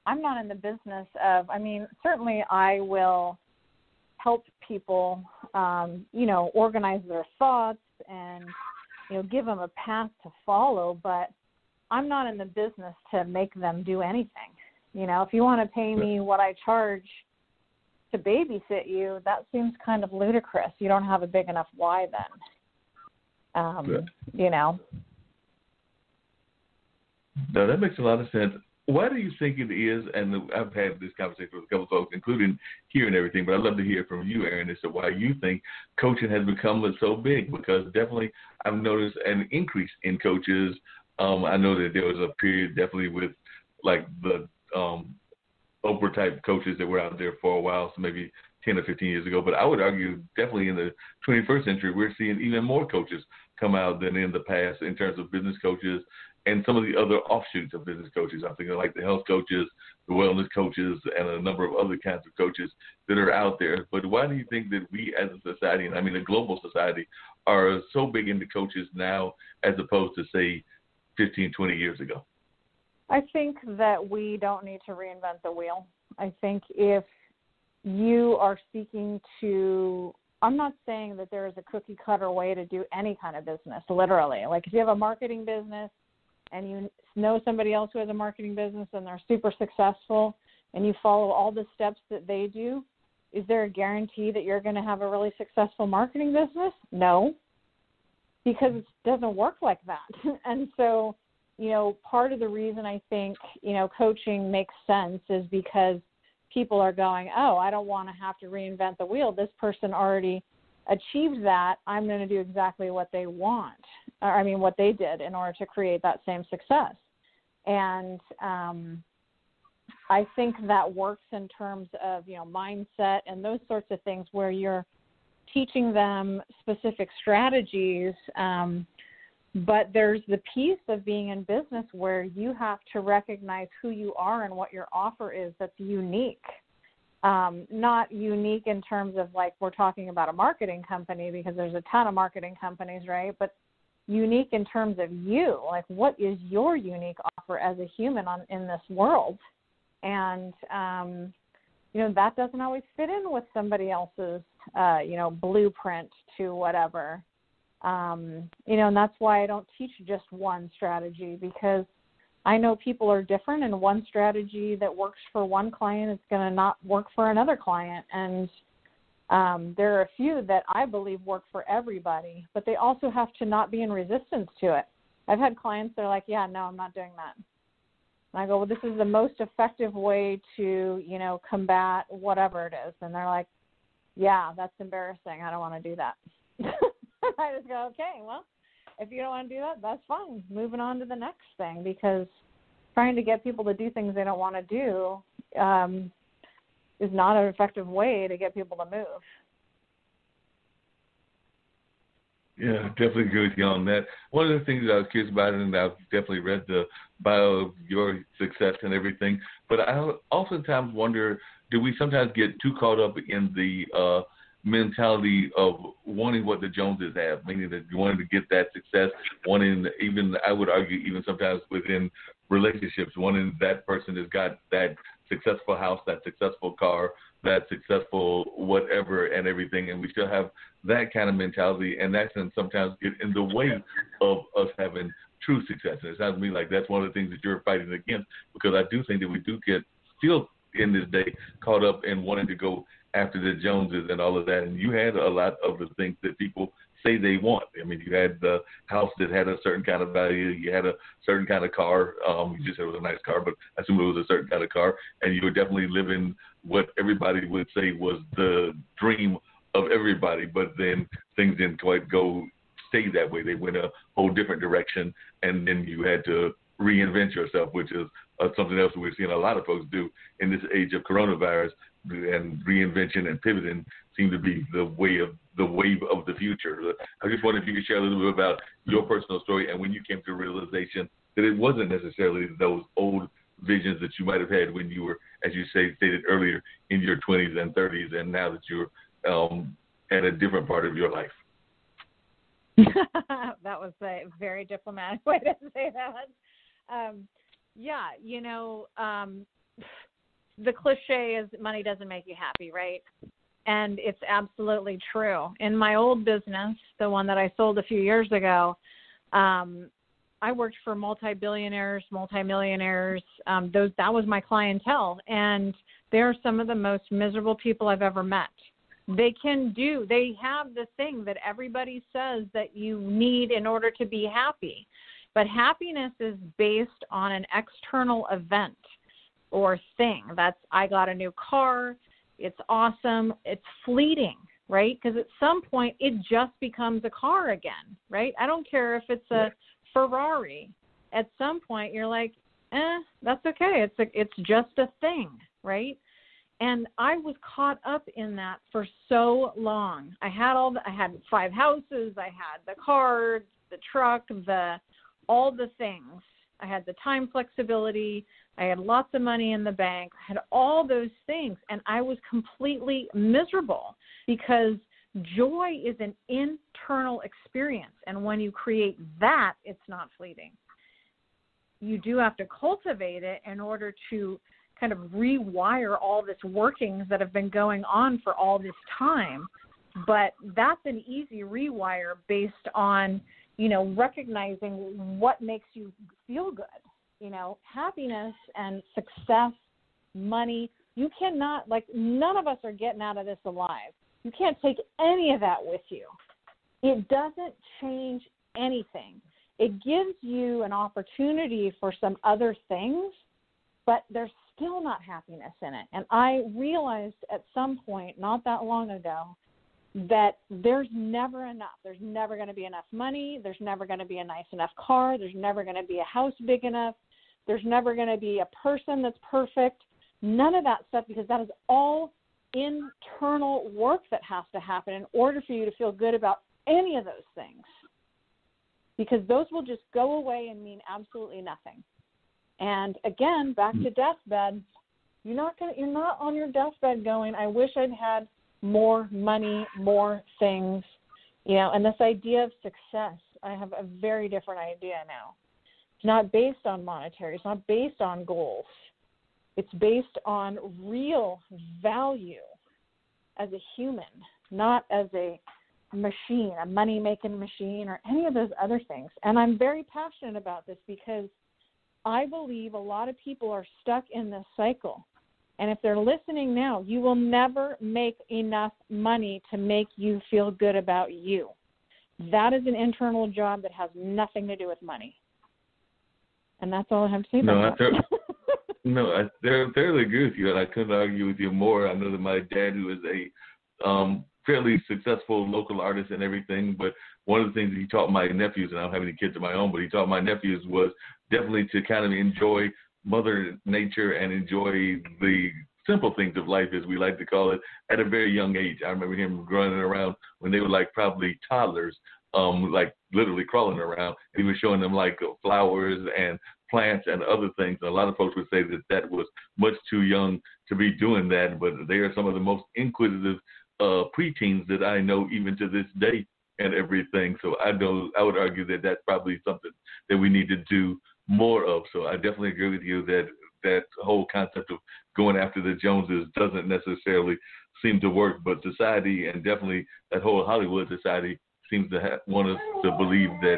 I'm not in the business of, certainly I will help people, organize their thoughts and, give them a path to follow, but I'm not in the business to make them do anything. If you want to pay me what I charge to babysit you, that seems kind of ludicrous. You don't have a big enough why then, No, that makes a lot of sense. Why do you think it is, and I've had this conversation with a couple of folks, including here and everything, but I'd love to hear from you, Erin, as to why you think coaching has become so big, because definitely I've noticed an increase in coaches. I know that there was a period definitely with the Oprah-type coaches that were out there for a while, so maybe 10 or 15 years ago, but I would argue definitely in the 21st century we're seeing even more coaches come out than in the past in terms of business coaches and some of the other offshoots of business coaches. I'm thinking like the health coaches, the wellness coaches, and a number of other kinds of coaches that are out there. But why do you think that we as a society, and a global society, are so big into coaches now as opposed to, say, 15, 20 years ago? I think that we don't need to reinvent the wheel. I think if you are seeking to, I'm not saying that there is a cookie cutter way to do any kind of business, literally. Like if you have a marketing business and you know somebody else who has a marketing business and they're super successful and you follow all the steps that they do, is there a guarantee that you're going to have a really successful marketing business? No, because it doesn't work like that. And so, part of the reason I think, coaching makes sense is because people are going, oh, I don't want to have to reinvent the wheel. This person already achieved that. I'm going to do exactly what they want. What they did in order to create that same success. And I think that works in terms of, mindset and those sorts of things where you're teaching them specific strategies. But there's the piece of being in business where you have to recognize who you are and what your offer is that's unique. Not unique in terms of we're talking about a marketing company, because there's a ton of marketing companies, right? But unique in terms of you, what is your unique offer as a human in this world? And, that doesn't always fit in with somebody else's, blueprint to whatever. And that's why I don't teach just one strategy, because I know people are different, and one strategy that works for one client is going to not work for another client. And there are a few that I believe work for everybody, but they also have to not be in resistance to it. I've had clients that are like, yeah, no, I'm not doing that. And I go, well, this is the most effective way to, combat whatever it is. And they're like, yeah, that's embarrassing. I don't want to do that. I just go, okay, well, if you don't want to do that, that's fine. Moving on to the next thing, because trying to get people to do things they don't want to do is not an effective way to get people to move. Yeah, definitely agree with you on that. One of the things that I was curious about, and I've definitely read the bio of your success and everything, but I oftentimes wonder, do we sometimes get too caught up in the mentality of wanting what the Joneses have, meaning that you wanted to get that success, wanting even, I would argue, even sometimes within relationships, wanting that person has got that successful house, that successful car, that successful whatever and everything, and we still have that kind of mentality, and that can sometimes get in the way of us having true success. And it sounds to me like that's one of the things that you're fighting against, because I do think that we do get still in this day caught up in wanting to go after the Joneses and all of that. And you had a lot of the things that people say they want. I mean, you had the house that had a certain kind of value. You had a certain kind of car. You just said it was a nice car, but I assume it was a certain kind of car. And you were definitely living what everybody would say was the dream of everybody. But then things didn't quite stay that way. They went a whole different direction. And then you had to reinvent yourself, which is something else we're seeing a lot of folks do in this age of coronavirus. And reinvention and pivoting seem to be the wave of the future. I just wondered if you could share a little bit about your personal story and when you came to a realization that it wasn't necessarily those old visions that you might have had when you were, as you stated earlier, in your 20s and 30s, and now that you're at a different part of your life. That was a very diplomatic way to say that. The cliche is money doesn't make you happy, right? And it's absolutely true. In my old business, the one that I sold a few years ago, I worked for multi-billionaires, multi-millionaires. That was my clientele. And they're some of the most miserable people I've ever met. They have the thing that everybody says that you need in order to be happy. But happiness is based on an external event or thing. That's, I got a new car, it's awesome, it's fleeting, right? Because at some point it just becomes a car again, right? I don't care if it's a Ferrari. At some point you're like, that's okay. It's just a thing, right? And I was caught up in that for so long. I had 5 houses, I had the car, the truck, all the things. I had the time flexibility. I had lots of money in the bank. I had all those things, and I was completely miserable because joy is an internal experience, and when you create that, it's not fleeting. You do have to cultivate it in order to kind of rewire all this workings that have been going on for all this time, but that's an easy rewire based on recognizing what makes you feel good. Happiness and success, money, you cannot, none of us are getting out of this alive. You can't take any of that with you. It doesn't change anything. It gives you an opportunity for some other things, but there's still not happiness in it. And I realized at some point, not that long ago, that there's never enough. There's never going to be enough money. There's never going to be a nice enough car. There's never going to be a house big enough. There's never going to be a person that's perfect. None of that stuff, because that is all internal work that has to happen in order for you to feel good about any of those things. Because those will just go away and mean absolutely nothing. And again, back to deathbed, you're not on your deathbed going, I wish I'd had more money, more things, and this idea of success, I have a very different idea now. It's not based on monetary. It's not based on goals. It's based on real value as a human, not as a machine, a money-making machine or any of those other things. And I'm very passionate about this because I believe a lot of people are stuck in this cycle. And if they're listening now, you will never make enough money to make you feel good about you. That is an internal job that has nothing to do with money. And that's all I have to say about that. I thoroughly agree with you, and I couldn't argue with you more. I know that my dad, who is a fairly successful local artist and everything. But one of the things that he taught my nephews, and I don't have any kids of my own, but he taught my nephews was definitely to kind of enjoy Mother Nature and enjoy the simple things of life, as we like to call it, at a very young age. I remember him running around when they were like probably toddlers, like literally crawling around. He was showing them like flowers and plants and other things. And a lot of folks would say that that was much too young to be doing that, but they are some of the most inquisitive preteens that I know even to this day and everything. So I would argue that that's probably something that we need to do more of. So I definitely agree with you that that whole concept of going after the Joneses doesn't necessarily seem to work, but society, and definitely that whole Hollywood society, seems to want us to believe that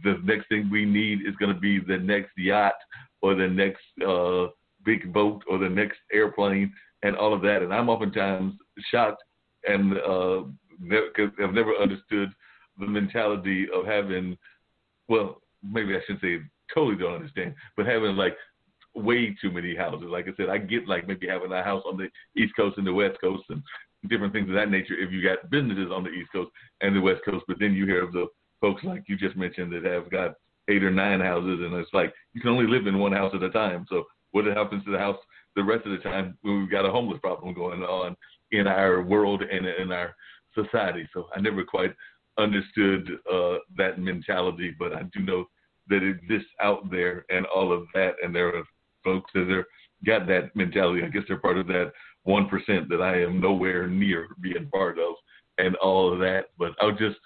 the next thing we need is going to be the next yacht or the next big boat or the next airplane and all of that. And I'm oftentimes shocked and because I've never understood the mentality of having, well, maybe I shouldn't say totally don't understand, but having like way too many houses. Like I said, I get like maybe having a house on the East Coast and the West Coast and different things of that nature if you got businesses on the East Coast and the West Coast, but then you hear of the folks like you just mentioned that have got 8 or 9 houses, and it's like you can only live in one house at a time. So what happens to the house the rest of the time when we've got a homeless problem going on in our world and in our society? So I never quite understood that mentality, but I do know that it exists out there and all of that, and there are folks that are got that mentality. I guess they're part of that 1% that I am nowhere near being part of and all of that. But I'll just,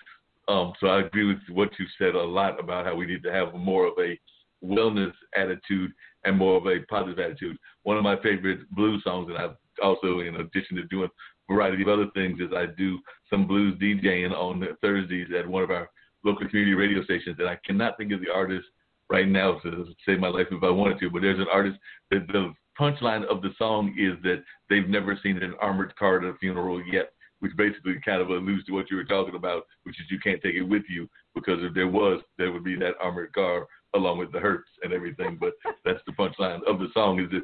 so I agree with what you said a lot about how we need to have more of a wellness attitude and more of a positive attitude. One of my favorite blues songs, and I've also, in addition to doing a variety of other things, is I do some blues DJing on Thursdays at one of our local community radio stations, and I cannot think of the artist right now to save my life if I wanted to, but there's an artist that the punchline of the song is that they've never seen an armored car at a funeral yet, which basically kind of alludes to what you were talking about, which is you can't take it with you, because if there was, there would be that armored car along with the hearse and everything. But that's the punchline of the song, is that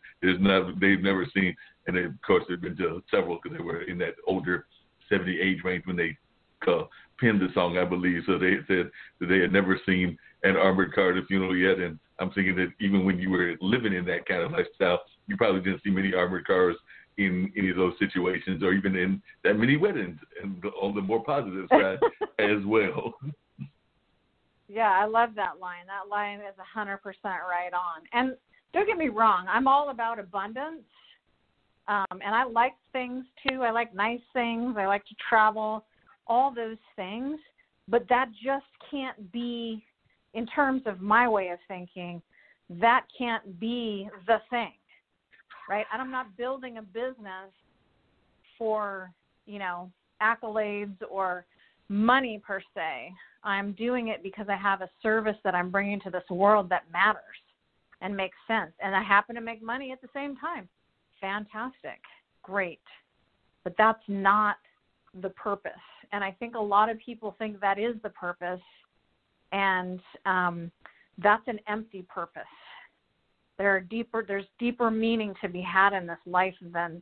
they've never seen, and they, of course they've been to several because they were in that older 70 age range when they penned the song, I believe. So they said that they had never seen an armored car at a funeral yet, and I'm thinking that even when you were living in that kind of lifestyle, you probably didn't see many armored cars in any of those situations, or even in that many weddings, and on the more positive side as well. Yeah, I love that line. That line is 100% right on. And don't get me wrong, I'm all about abundance, and I like things too. I like nice things. I like to travel, all those things, but that just can't be, in terms of my way of thinking, that can't be the thing, right? And I'm not building a business for, accolades or money per se. I'm doing it because I have a service that I'm bringing to this world that matters and makes sense. And I happen to make money at the same time. Fantastic. Great. But that's not the purpose. And I think a lot of people think that is the purpose, and that's an empty purpose. There's deeper meaning to be had in this life than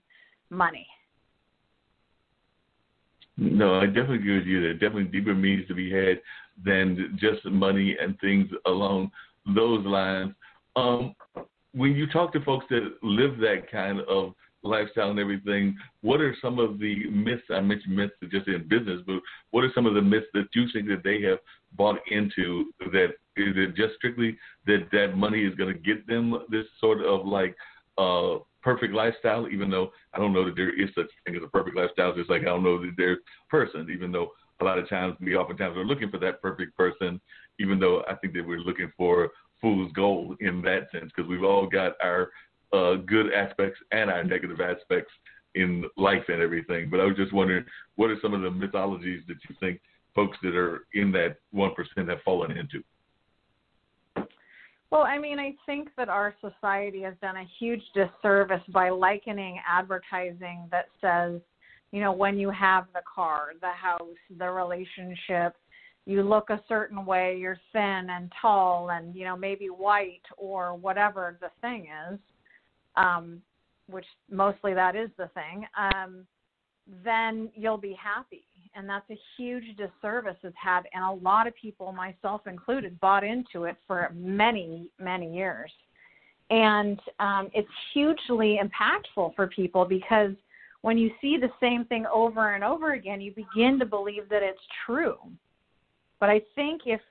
money. No, I definitely agree with you. There definitely deeper meanings to be had than just money and things along those lines. When you talk to folks that live that kind of lifestyle and everything, what are some of the myths? I mentioned myths just in business, but what are some of the myths that you think that they have bought into? That is it just strictly that money is going to get them this sort of like perfect lifestyle, even though I don't know that there is such thing as a perfect lifestyle, just like I don't know that there's a person, even though a lot of times we oftentimes are looking for that perfect person, even though I think that we're looking for fool's gold in that sense, because we've all got our good aspects and our negative aspects in life and everything. But I was just wondering, what are some of the mythologies that you think folks that are in that 1% have fallen into? Well, I mean, I think that our society has done a huge disservice by likening advertising that says, when you have the car, the house, the relationship, you look a certain way, you're thin and tall and, maybe white or whatever the thing is, which mostly that is the thing, then you'll be happy. and that's a huge disservice it's had, and a lot of people, myself included, bought into it for many, many years. And it's hugely impactful for people because when you see the same thing over and over again, you begin to believe that it's true. But I think if,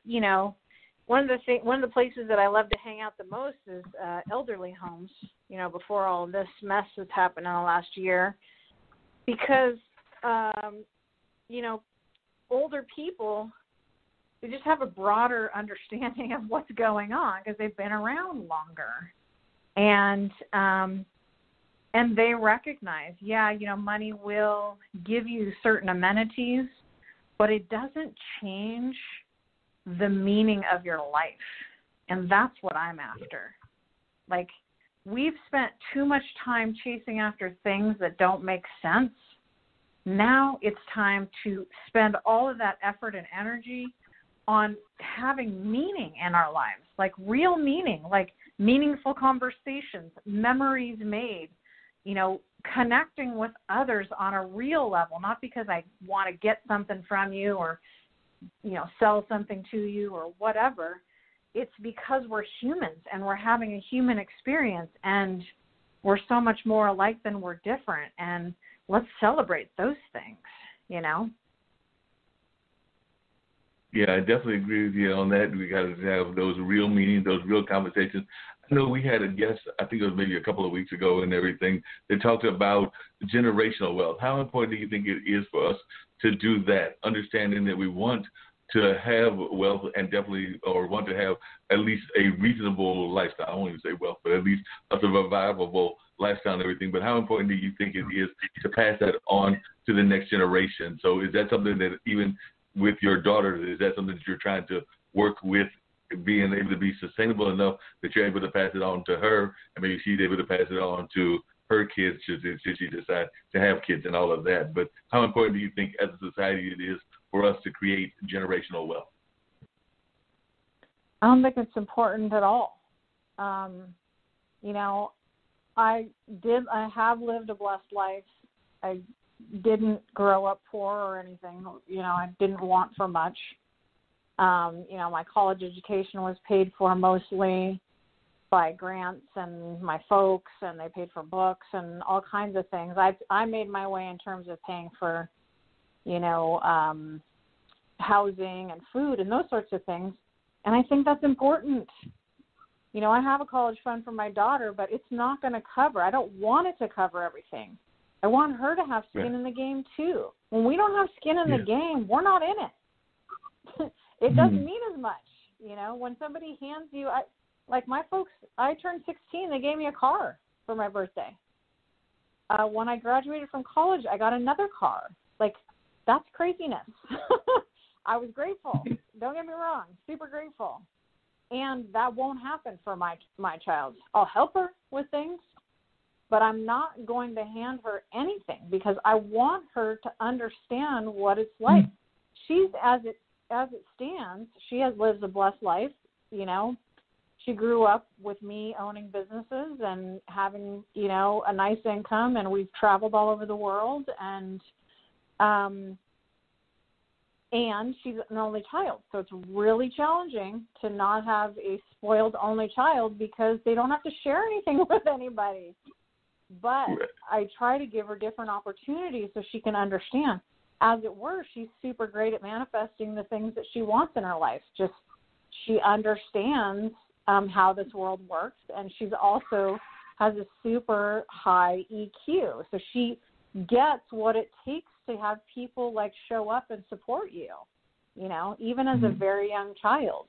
one of the places that I love to hang out the most is elderly homes, before all of this mess that's happened in the last year. Because, older people, they just have a broader understanding of what's going on because they've been around longer. And they recognize, money will give you certain amenities, but it doesn't change the meaning of your life. And that's what I'm after. Like, we've spent too much time chasing after things that don't make sense. Now it's time to spend all of that effort and energy on having meaning in our lives, like real meaning, like meaningful conversations, memories made, connecting with others on a real level, not because I want to get something from you or, sell something to you or whatever. It's because we're humans and we're having a human experience and we're so much more alike than we're different. And let's celebrate those things, Yeah, I definitely agree with you on that. We got to have those real meetings, those real conversations. I know we had a guest, I think it was maybe a couple of weeks ago and everything, that talked about generational wealth. How important do you think it is for us to do that, understanding that we want to have wealth and definitely, or want to have at least a reasonable lifestyle? I won't even say wealth, but at least a survivable lifestyle and everything. But how important do you think it is to pass that on to the next generation? So is that something that even with your daughter, is that something that you're trying to work with, being able to be sustainable enough that you're able to pass it on to her, and maybe she's able to pass it on to her kids should she decide to have kids and all of that? But how important do you think as a society it is for us to create generational wealth? I don't think it's important at all. I have lived a blessed life. I didn't grow up poor or anything. I didn't want for much. My college education was paid for mostly by grants and my folks, and they paid for books and all kinds of things. I made my way in terms of paying for, housing and food and those sorts of things. And I think that's important. I have a college fund for my daughter, but it's not going to cover. I don't want it to cover everything. I want her to have skin in the game too. When we don't have skin in the game, we're not in it. It doesn't mean as much. When somebody hands you, like my folks, I turned 16, they gave me a car for my birthday. When I graduated from college, I got another car. Like, that's craziness. I was grateful. Don't get me wrong, super grateful. And that won't happen for my child. I'll help her with things, but I'm not going to hand her anything because I want her to understand what it's like. She's, as it stands, she lives a blessed life. She grew up with me owning businesses and having, a nice income, and we've traveled all over the world, and she's an only child. So it's really challenging to not have a spoiled only child because they don't have to share anything with anybody. But I try to give her different opportunities so she can understand. As it were, she's super great at manifesting the things that she wants in her life. Just she understands how this world works, and she's also has a super high EQ. So she gets what it takes to have people like show up and support you, even as a very young child,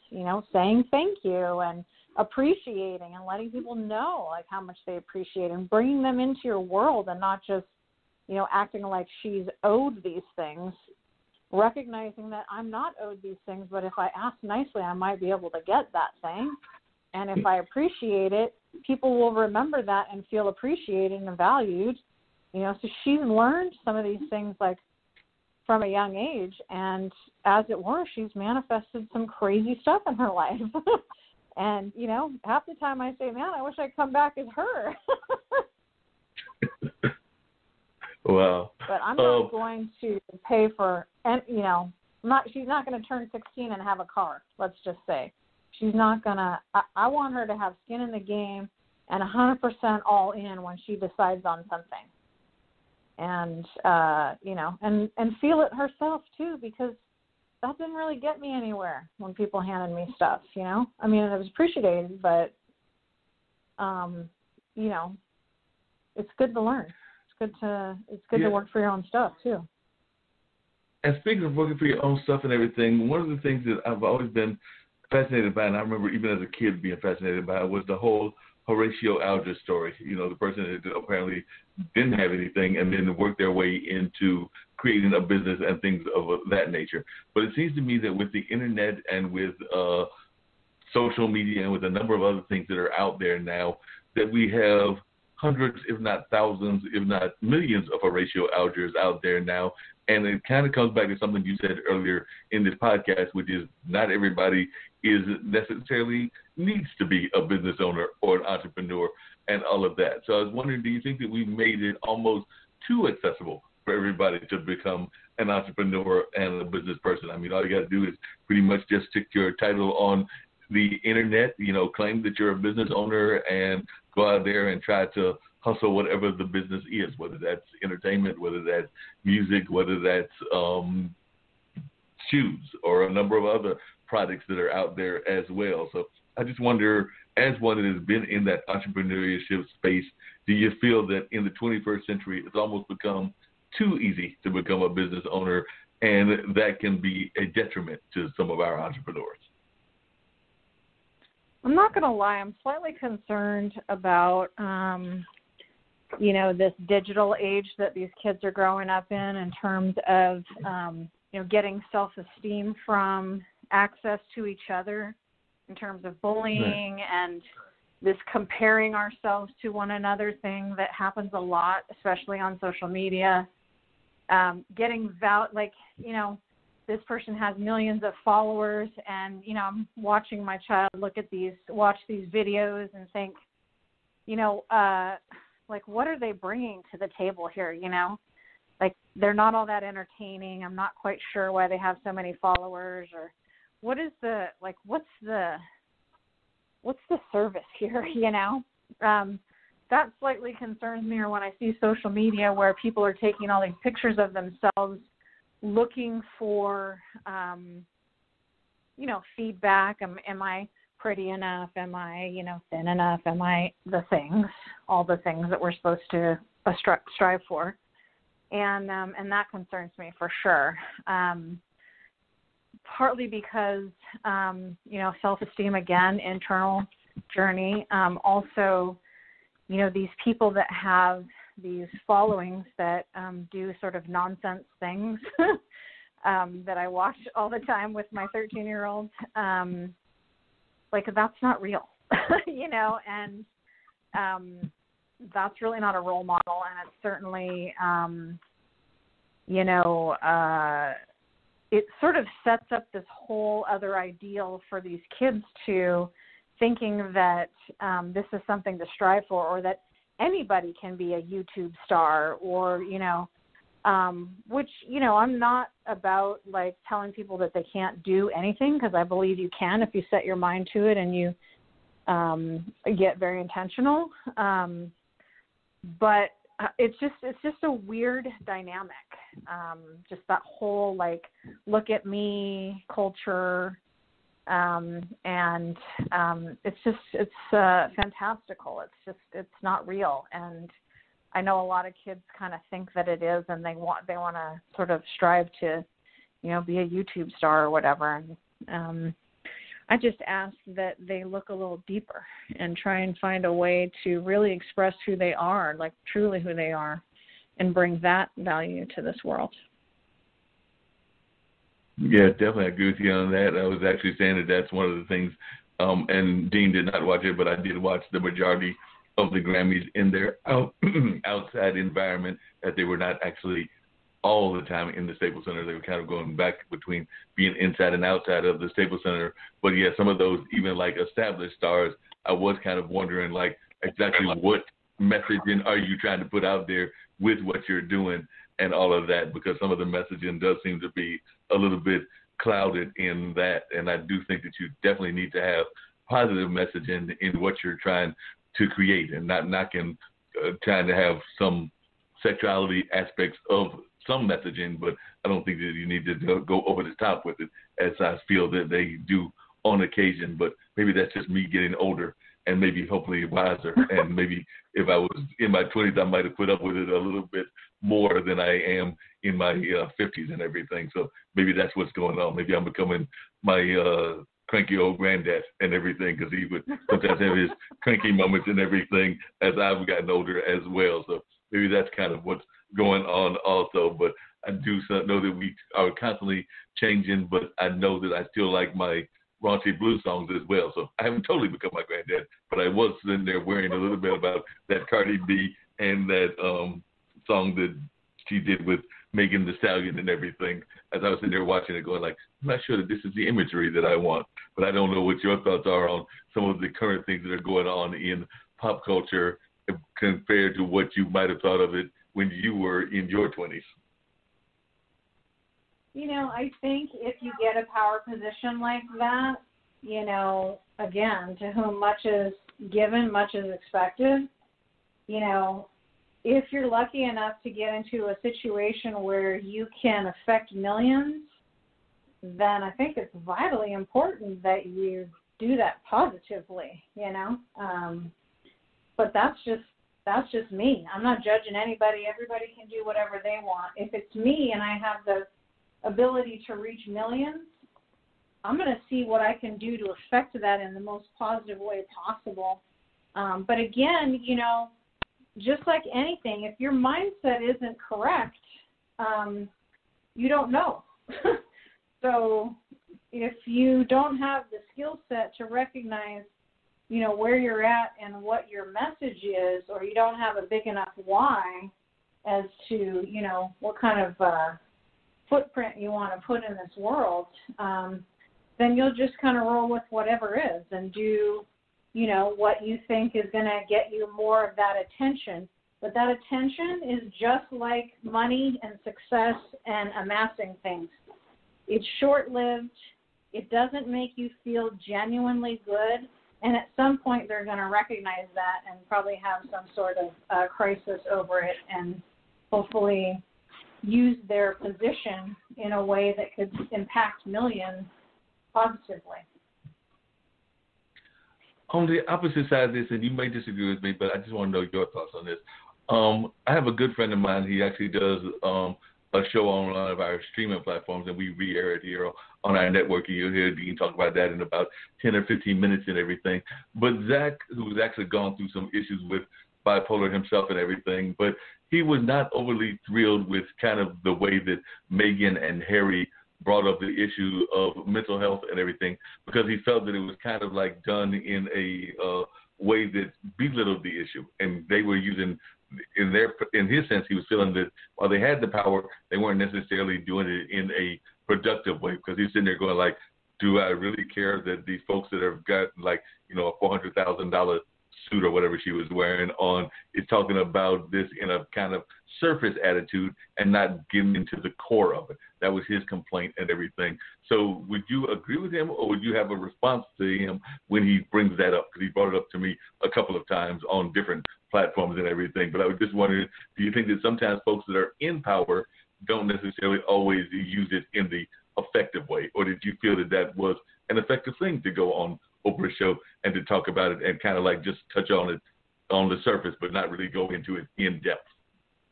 saying thank you and appreciating and letting people know like how much they appreciate and bringing them into your world and not just, acting like she's owed these things, recognizing that I'm not owed these things, but if I ask nicely, I might be able to get that thing. And if I appreciate it, people will remember that and feel appreciated and valued. So she's learned some of these things like from a young age, and as it were, she's manifested some crazy stuff in her life. And, half the time I say, man, I wish I'd come back as her. Wow. But I'm not going to pay for, she's not going to turn 16 and have a car, let's just say. She's not going to, I want her to have skin in the game and 100% all in when she decides on something. And, and feel it herself, too, because that didn't really get me anywhere when people handed me stuff, I mean, it was appreciated, but, it's good to learn. It's good to work for your own stuff, too. And speaking of working for your own stuff and everything, one of the things that I've always been fascinated by, and I remember even as a kid being fascinated by, was the whole Horatio Alger story. The person that apparently didn't have anything and then worked their way into creating a business and things of that nature. But it seems to me that with the internet and with social media and with a number of other things that are out there now, that we have hundreds, if not thousands, if not millions of Horatio Algers out there now. And it kind of comes back to something you said earlier in this podcast, which is not everybody is necessarily needs to be a business owner or an entrepreneur and all of that. So I was wondering, do you think that we've made it almost too accessible for everybody to become an entrepreneur and a business person? I mean, all you got to do is pretty much just stick your title on the internet, claim that you're a business owner and go out there and try to hustle whatever the business is, whether that's entertainment, whether that's music, whether that's shoes or a number of other products that are out there as well. So I just wonder, as one that has been in that entrepreneurship space, do you feel that in the 21st century it's almost become too easy to become a business owner, and that can be a detriment to some of our entrepreneurs? I'm not going to lie. I'm slightly concerned about, this digital age that these kids are growing up in terms of, getting self-esteem from access to each other, in terms of bullying and this comparing ourselves to one another thing that happens a lot, especially on social media. Getting this person has millions of followers, and I'm watching my child watch these videos and think, what are they bringing to the table here? They're not all that entertaining. I'm not quite sure why they have so many followers, or what's the service here? That slightly concerns me. Or when I see social media where people are taking all these pictures of themselves, looking for, feedback. Am I pretty enough? Am I, thin enough? Am I all the things that we're supposed to strive for? And that concerns me for sure. Partly because, self-esteem, again, internal journey. Also, these people that have these followings that do sort of nonsense things that I watch all the time with my 13-year-old. That's not real, and that's really not a role model. And it's certainly, it sort of sets up this whole other ideal for these kids to thinking that this is something to strive for, or that anybody can be a YouTube star, or, which, I'm not about telling people that they can't do anything, because I believe you can if you set your mind to it and you get very intentional. But it's just a weird dynamic. Just that whole look at me culture. And it's fantastical. It's not real. And I know a lot of kids kind of think that it is, and they want to sort of strive to, be a YouTube star or whatever. And I just ask that they look a little deeper and try and find a way to really express who they are, truly who they are, and bring that value to this world. Yeah, definitely. I agree with you on that. I was actually saying that that's one of the things, and Dean did not watch it, but I did watch the majority of the Grammys in their outside environment, that they were not actually all the time in the Staples Center. They were kind of going back between being inside and outside of the Staples Center. But yeah, some of those even established stars, I was kind of wondering exactly what messaging are you trying to put out there with what you're doing and all of that, because some of the messaging does seem to be a little bit clouded in that. And I do think that you definitely need to have positive messaging in what you're trying to create, and not knocking trying to have some sexuality aspects of some messaging, but I don't think that you need to go over the top with it, as I feel that they do on occasion. But maybe that's just me getting older and maybe hopefully wiser. And maybe if I was in my 20s, I might have put up with it a little bit more than I am in my 50s and everything. So maybe that's what's going on. Maybe I'm becoming my cranky old granddad and everything, because he would sometimes have his cranky moments and everything as I've gotten older as well. So maybe that's kind of what's going on also. But I do know that we are constantly changing, but I know that I still like my raunchy blues songs as well. So I haven't totally become my granddad, but I was sitting there worrying a little bit about that Cardi B and that song that she did with Megan Thee Stallion and everything, as I was sitting there watching it going like, I'm not sure that this is the imagery that I want. But I don't know what your thoughts are on some of the current things that are going on in pop culture compared to what you might have thought of it when you were in your 20s. You know, I think if you get a power position like that, you know, again, to whom much is given, much is expected. You know, if you're lucky enough to get into a situation where you can affect millions, then I think it's vitally important that you do that positively, you know. But that's just me. I'm not judging anybody. Everybody can do whatever they want. If it's me and I have the ability to reach millions, I'm going to see what I can do to affect that in the most positive way possible. But again, you know, just like anything, if your mindset isn't correct, you don't know. So if you don't have the skill set to recognize, you know, where you're at and what your message is, or you don't have a big enough why as to, you know, what kind of footprint you want to put in this world, then you'll just kind of roll with whatever is and do, you know, what you think is going to get you more of that attention. But that attention is just like money and success and amassing things. It's short-lived. It doesn't make you feel genuinely good. And at some point, they're going to recognize that and probably have some sort of crisis over it and hopefully use their position in a way that could impact millions positively. On the opposite side of this, and you may disagree with me, but I just want to know your thoughts on this. I have a good friend of mine. He actually does a show on one of our streaming platforms, and we re-air it here on our network, and you'll hear Dean talk about that in about 10 or 15 minutes and everything. But Zach, who's actually gone through some issues with bipolar himself and everything, but he was not overly thrilled with kind of the way that Meghan and Harry brought up the issue of mental health and everything, because he felt that it was kind of like done in a way that belittled the issue, and they were using in his sense, he was feeling that while they had the power, they weren't necessarily doing it in a productive way, because he's sitting there going like, do I really care that these folks that have got like, you know, a $400,000 suit or whatever she was wearing on is talking about this in a kind of surface attitude and not getting into the core of it. That was his complaint and everything. So would you agree with him, or would you have a response to him when he brings that up? Because he brought it up to me a couple of times on different platforms and everything. But I was just wondering, do you think that sometimes folks that are in power don't necessarily always use it in the effective way? Or did you feel that that was an effective thing to go on Oprah's show and to talk about it and kind of like just touch on it on the surface but not really go into it in depth?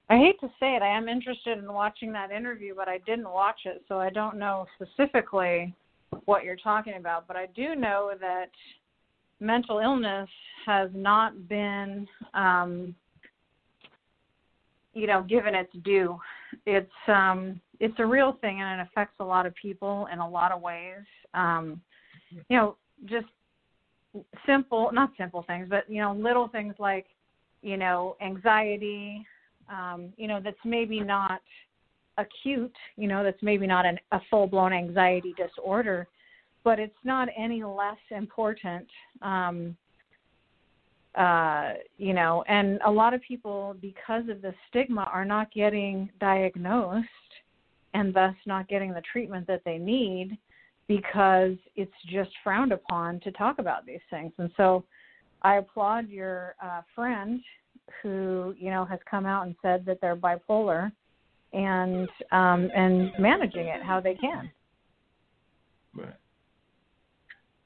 I hate to say it, I am interested in watching that interview, but I didn't watch it, so I don't know specifically what you're talking about. But I do know that mental illness has not been, given its due. It's a real thing, and it affects a lot of people in a lot of ways. Just not simple things, but, little things like, anxiety, that's maybe not acute, that's maybe not a full-blown anxiety disorder, but it's not any less important and a lot of people, because of the stigma, are not getting diagnosed and thus not getting the treatment that they need because it's just frowned upon to talk about these things. And so I applaud your friend who, has come out and said that they're bipolar and managing it how they can. Right.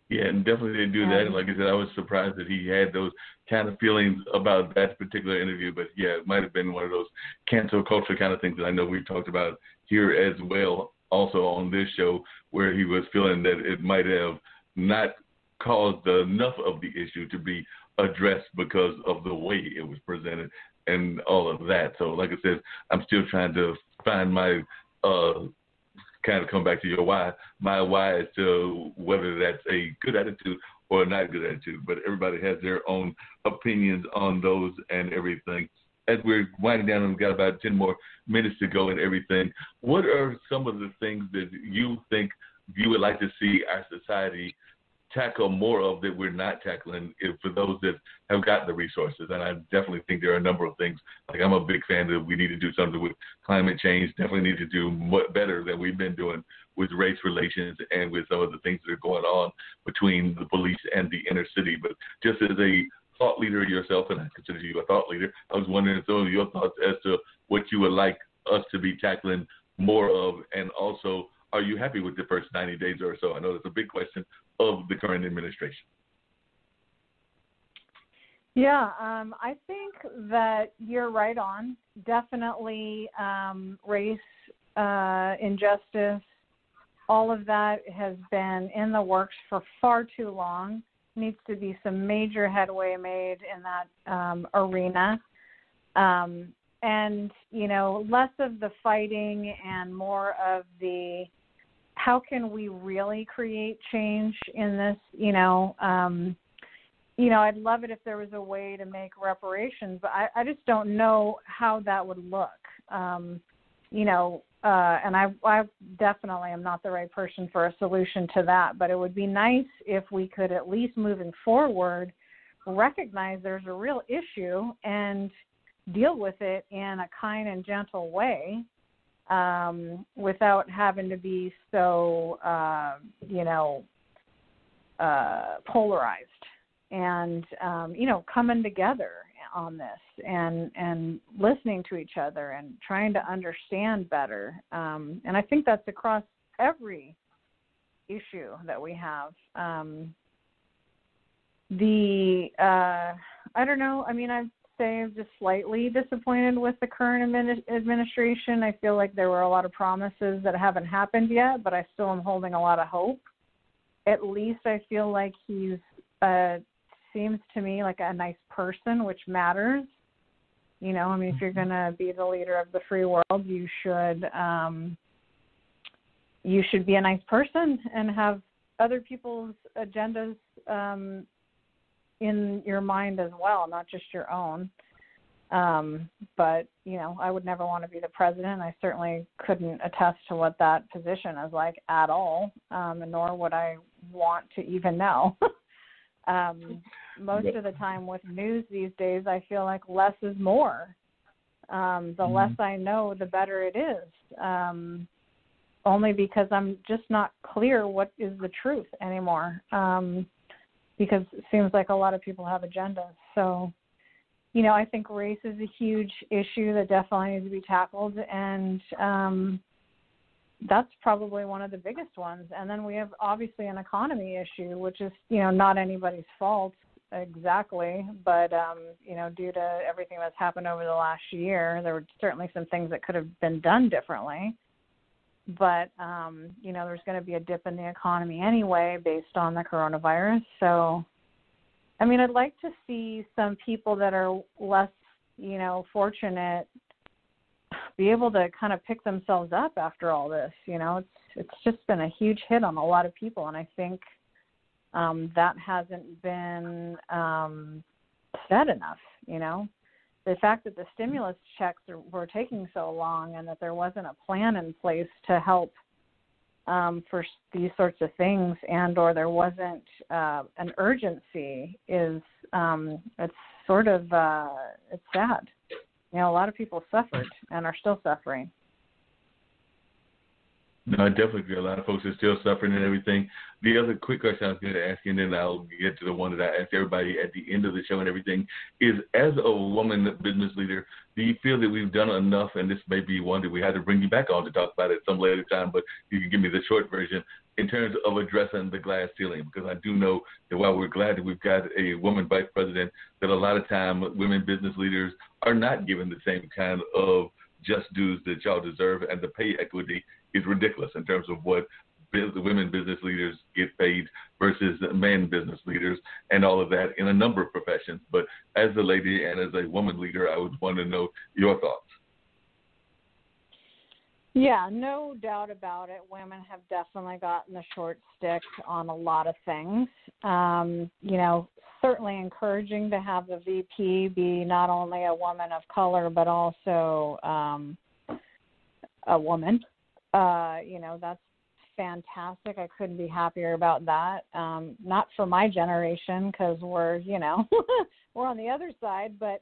Yeah, and definitely didn't do that. And like I said, I was surprised that he had those kind of feelings about that particular interview. But yeah, it might have been one of those cancel culture kind of things that I know we've talked about here as well, also on this show, where he was feeling that it might have not caused enough of the issue to be addressed because of the way it was presented and all of that. So like I said, I'm still trying to find my kind of come back to your why. My why as to whether that's a good attitude or not a good attitude. But everybody has their own opinions on those and everything. As we're winding down and we've got about 10 more minutes to go and everything, what are some of the things that you think you would like to see our society tackle more of that we're not tackling for those that have got the resources? And I definitely think there are a number of things. Like, I'm a big fan that we need to do something with climate change, definitely need to do much better than we've been doing with race relations and with some of the things that are going on between the police and the inner city. But just as a thought leader yourself, and I consider you a thought leader, I was wondering some of your thoughts as to what you would like us to be tackling more of, and also, are you happy with the first 90 days or so? I know that's a big question of the current administration. Yeah, I think that you're right on. Definitely race injustice, all of that has been in the works for far too long. Needs to be some major headway made in that arena. And, less of the fighting and more of the how can we really create change in this, I'd love it if there was a way to make reparations, but I just don't know how that would look, and I definitely am not the right person for a solution to that, but it would be nice if we could at least moving forward recognize there's a real issue and deal with it in a kind and gentle way, without having to be so, polarized and, coming together on this and listening to each other and trying to understand better. And I think that's across every issue that we have. I don't know. I mean, I'd say I'm just slightly disappointed with the current administration. I feel like there were a lot of promises that haven't happened yet, but I still am holding a lot of hope. At least I feel like he's seems to me like a nice person, which matters. If you're going to be the leader of the free world, you should be a nice person and have other people's agendas in your mind as well, not just your own. But, I would never want to be the president. I certainly couldn't attest to what that position is like at all, and nor would I want to even know. Most of the time with news these days, I feel like less is more. The less I know, the better it is, only because I'm just not clear what is the truth anymore, because it seems like a lot of people have agendas. So, I think race is a huge issue that definitely needs to be tackled, and that's probably one of the biggest ones. And then we have obviously an economy issue, which is, not anybody's fault exactly, but, due to everything that's happened over the last year, there were certainly some things that could have been done differently. But, there's going to be a dip in the economy anyway based on the coronavirus. So, I'd like to see some people that are less, fortunate be able to kind of pick themselves up after all this. It's just been a huge hit on a lot of people, and I think that hasn't been said enough. The fact that the stimulus checks were taking so long and that there wasn't a plan in place to help for these sorts of things, and or there wasn't an urgency, is it's sort of it's sad. You know, a lot of people suffered and are still suffering. No, I definitely agree. A lot of folks are still suffering and everything. The other quick question I was going to ask you, and then I'll get to the one that I asked everybody at the end of the show and everything, is as a woman business leader, do you feel that we've done enough, and this may be one that we had to bring you back on to talk about at some later time, but you can give me the short version, in terms of addressing the glass ceiling? Because I do know that while we're glad that we've got a woman vice president, that a lot of time women business leaders are not given the same kind of just dues that y'all deserve, and the pay equity is ridiculous in terms of what the women business leaders get paid versus men business leaders and all of that in a number of professions. But as a lady and as a woman leader, I would want to know your thoughts. Yeah, no doubt about it. Women have definitely gotten the short stick on a lot of things. You know, certainly encouraging to have the VP be not only a woman of color, but also a woman. You know, that's fantastic. I couldn't be happier about that. Not for my generation, because we're, you know, we're on the other side, but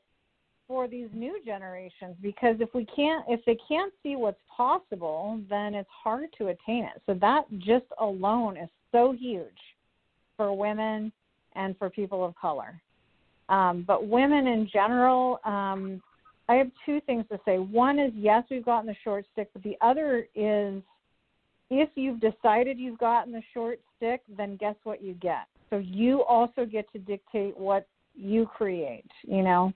for these new generations, because if they can't see what's possible, then it's hard to attain it. So that just alone is so huge for women and for people of color. But women in general, I have two things to say. One is, yes, we've gotten the short stick, but the other is, if you've decided you've gotten the short stick, then guess what you get? So you also get to dictate what you create, you know.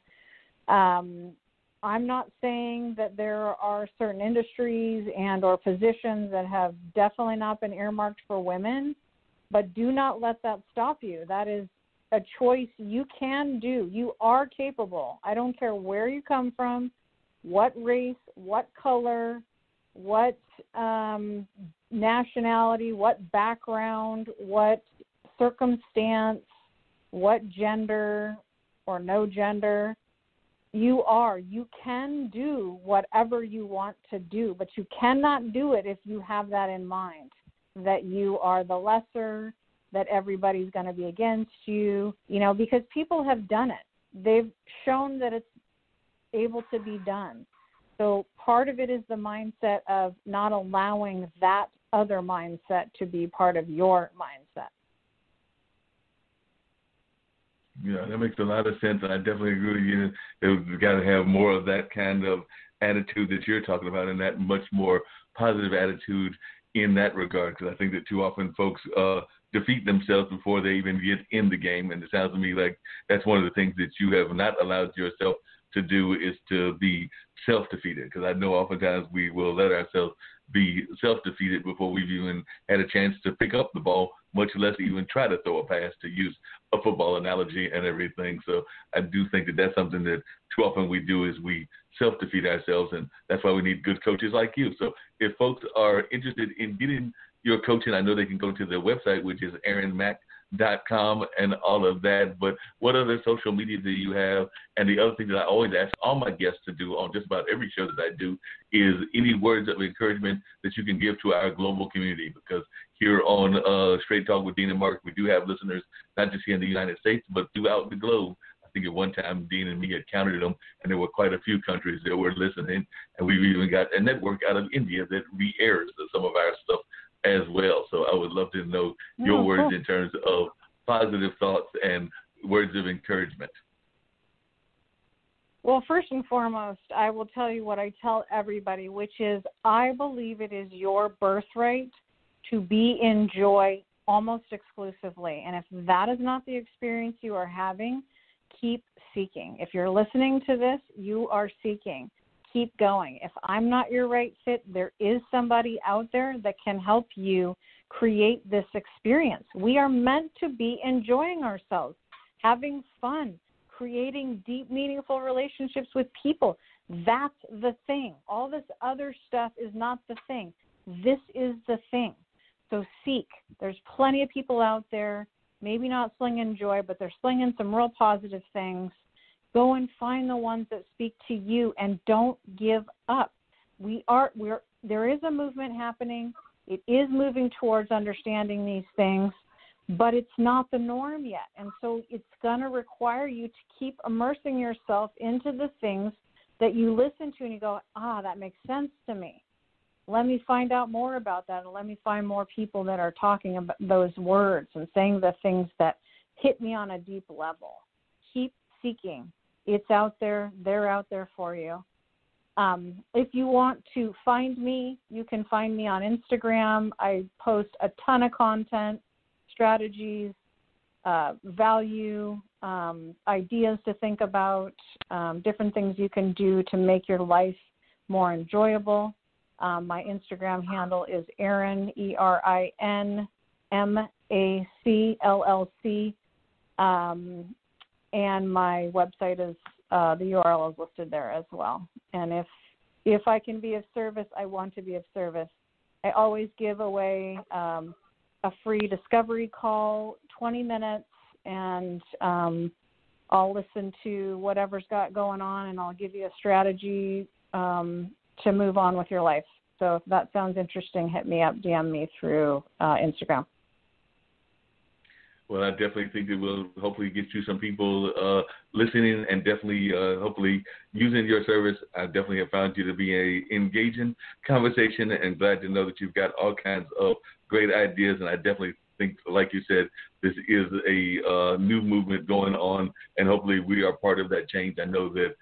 I'm not saying that there are certain industries and or positions that have definitely not been earmarked for women, but do not let that stop you. That is a choice you can do. You are capable. I don't care where you come from, what race, what color, what nationality, what background, what circumstance, what gender or no gender. You can do whatever you want to do, but you cannot do it if you have that in mind, that you are the lesser, that everybody's going to be against you, you know, because people have done it. They've shown that it's able to be done. So part of it is the mindset of not allowing that other mindset to be part of your mindset. Yeah, that makes a lot of sense, and I definitely agree with you that we've got to have more of that kind of attitude that you're talking about, and that much more positive attitude in that regard, because I think that too often folks defeat themselves before they even get in the game, and it sounds to me like that's one of the things that you have not allowed yourself to do, is to be self-defeated, because I know oftentimes we will let ourselves be self-defeated before we've even had a chance to pick up the ball, much less even try to throw a pass, to use a football analogy and everything. So I do think that that's something that too often we do, is we self-defeat ourselves, and that's why we need good coaches like you. So if folks are interested in getting your coaching, I know they can go to their website, which is erinmac.com and all of that. But what other social media do you have? And the other thing that I always ask all my guests to do on just about every show that I do is any words of encouragement that you can give to our global community, because here on Straight Talk with Dean and Mark, we do have listeners not just here in the United States, but throughout the globe. I think at one time Dean and me had counted them, and there were quite a few countries that were listening. And we've even got a network out of India that re-airs some of our stuff as well. So I would love to know your words in terms of positive thoughts and words of encouragement. Well, first and foremost, I will tell you what I tell everybody, which is I believe it is your birthright to be in joy almost exclusively. And if that is not the experience you are having, keep seeking. If you're listening to this, you are seeking. Keep going. If I'm not your right fit, there is somebody out there that can help you create this experience. We are meant to be enjoying ourselves, having fun, creating deep, meaningful relationships with people. That's the thing. All this other stuff is not the thing. This is the thing. So seek. There's plenty of people out there, maybe not slinging joy, but they're slinging some real positive things. Go and find the ones that speak to you, and don't give up. There is a movement happening. It is moving towards understanding these things, but it's not the norm yet. And so it's going to require you to keep immersing yourself into the things that you listen to and you go, that makes sense to me. Let me find out more about that, and let me find more people that are talking about those words and saying the things that hit me on a deep level. Keep seeking. It's out there. They're out there for you. If you want to find me, you can find me on Instagram. I post a ton of content, strategies, value, ideas to think about, different things you can do to make your life more enjoyable. My Instagram handle is Erin, ERIN, MACLLC, and my website is, the URL is listed there as well. And if I can be of service, I want to be of service. I always give away a free discovery call, 20 minutes, and I'll listen to whatever's got going on, and I'll give you a strategy to move on with your life. So if that sounds interesting, hit me up, DM me through Instagram. Well, I definitely think it will hopefully get you some people listening and definitely hopefully using your service. I definitely have found you to be an engaging conversation, and glad to know that you've got all kinds of great ideas. And I definitely think, like you said, this is a new movement going on, and hopefully we are part of that change. I know that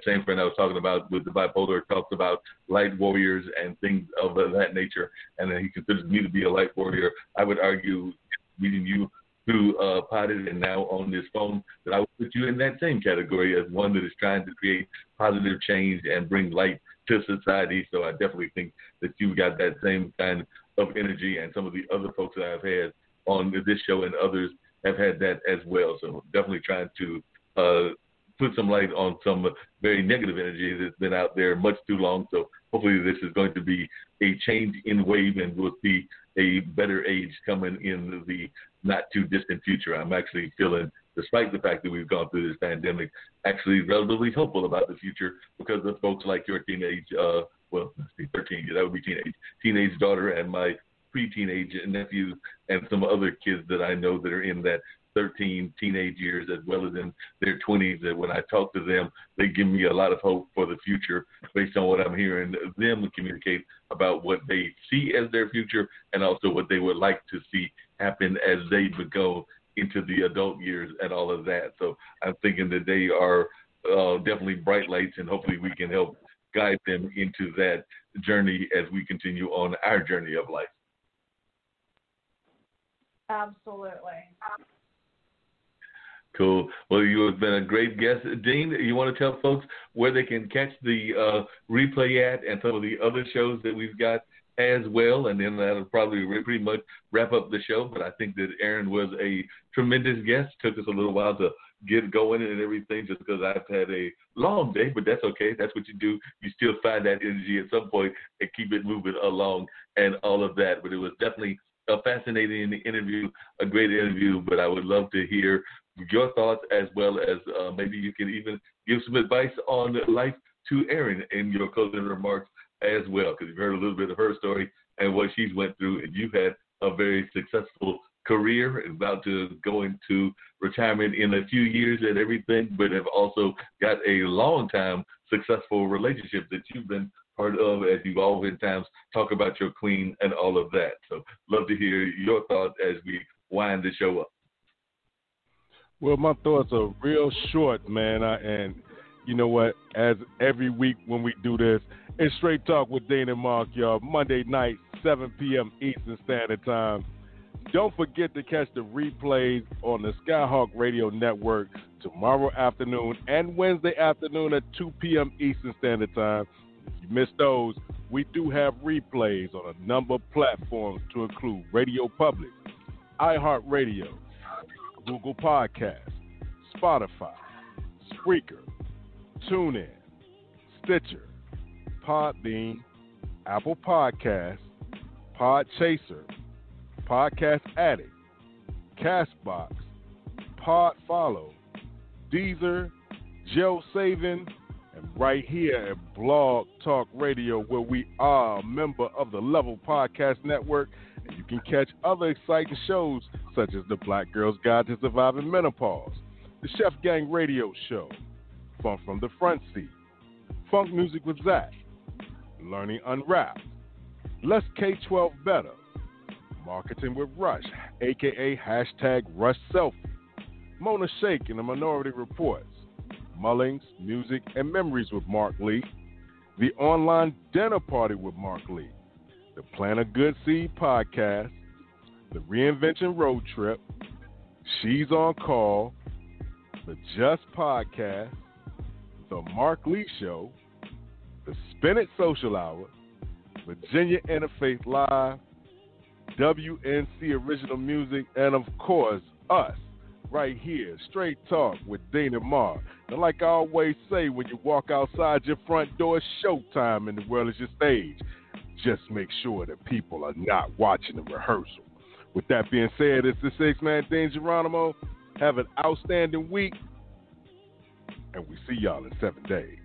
same friend I was talking about with the bipolar talks about light warriors and things of that nature, and he considers me to be a light warrior. I would argue, meeting you through Potted and now on this phone, that I would put you in that same category as one that is trying to create positive change and bring light to society. So I definitely think that you've got that same kind of energy, and some of the other folks that I've had on this show and others have had that as well. So definitely trying to put some light on some very negative energy that's been out there much too long. So hopefully this is going to be a change in wave, and we'll see a better age coming in the not too distant future. I'm actually feeling, despite the fact that we've gone through this pandemic, actually relatively hopeful about the future, because of folks like your teenage, 13, that would be teenage daughter, and my pre-teenage nephews, and some other kids that I know that are in that 13 teenage years as well as in their 20s, that when I talk to them, they give me a lot of hope for the future based on what I'm hearing them communicate about what they see as their future, and also what they would like to see happen as they go into the adult years and all of that. So I'm thinking that they are definitely bright lights, and hopefully we can help guide them into that journey as we continue on our journey of life. Absolutely. Cool. Well, you have been a great guest. Dean, you want to tell folks where they can catch the replay at, and some of the other shows that we've got as well, and then that'll probably pretty much wrap up the show. But I think that Erin was a tremendous guest. Took us a little while to get going and everything, just because I've had a long day, but that's okay. That's what you do. You still find that energy at some point and keep it moving along and all of that. But it was definitely a fascinating interview, a great interview. But I would love to hear your thoughts, as well as maybe you can even give some advice on life to Erin in your closing remarks as well, because you've heard a little bit of her story and what she's went through, and you've had a very successful career and about to go into retirement in a few years and everything, but have also got a long time successful relationship that you've been part of, as you've oftentimes talk about your queen and all of that. So love to hear your thoughts as we wind the show up. Well, my thoughts are real short, man. And you know what? As every week when we do this, it's Straight Talk with Dean and Mark, y'all. Monday night, 7 p.m. Eastern Standard Time. Don't forget to catch the replays on the Skyhawk Radio Network tomorrow afternoon and Wednesday afternoon at 2 p.m. Eastern Standard Time. If you missed those, we do have replays on a number of platforms to include Radio Public, iHeartRadio, Google Podcasts, Spotify, Spreaker, TuneIn, Stitcher, Podbean, Apple Podcasts, Podchaser, Podcast Addict, Castbox, Podfollow, Deezer, Joe Savin, and right here at Blog Talk Radio, where we are a member of the Level Podcast Network, and you can catch other exciting shows such as the Black Girl's Guide to Surviving Menopause, the Chef Gang Radio Show, Funk from the Front Seat, Funk Music with Zach, Learning Unwrapped, Let's K-12 Better, Marketing with Rush, a.k.a. hashtag Rush Selfie, Mona Shake and the Minority Reports, Mullings, Music, and Memories with Mark Lee, the Online Dinner Party with Mark Lee, the Plant a Good Seed Podcast, the Reinvention Road Trip, She's on Call, the Just Podcast, the Mark Lee Show, the Spin It Social Hour, Virginia Interfaith Live, WNC Original Music, and of course, us, right here, Straight Talk with Dean and Mar. And like I always say, when you walk outside your front door, it's showtime and the world is your stage. Just make sure that people are not watching the rehearsal. With that being said, it's the six-man Dean Geronimo. Have an outstanding week, and we see y'all in 7 days.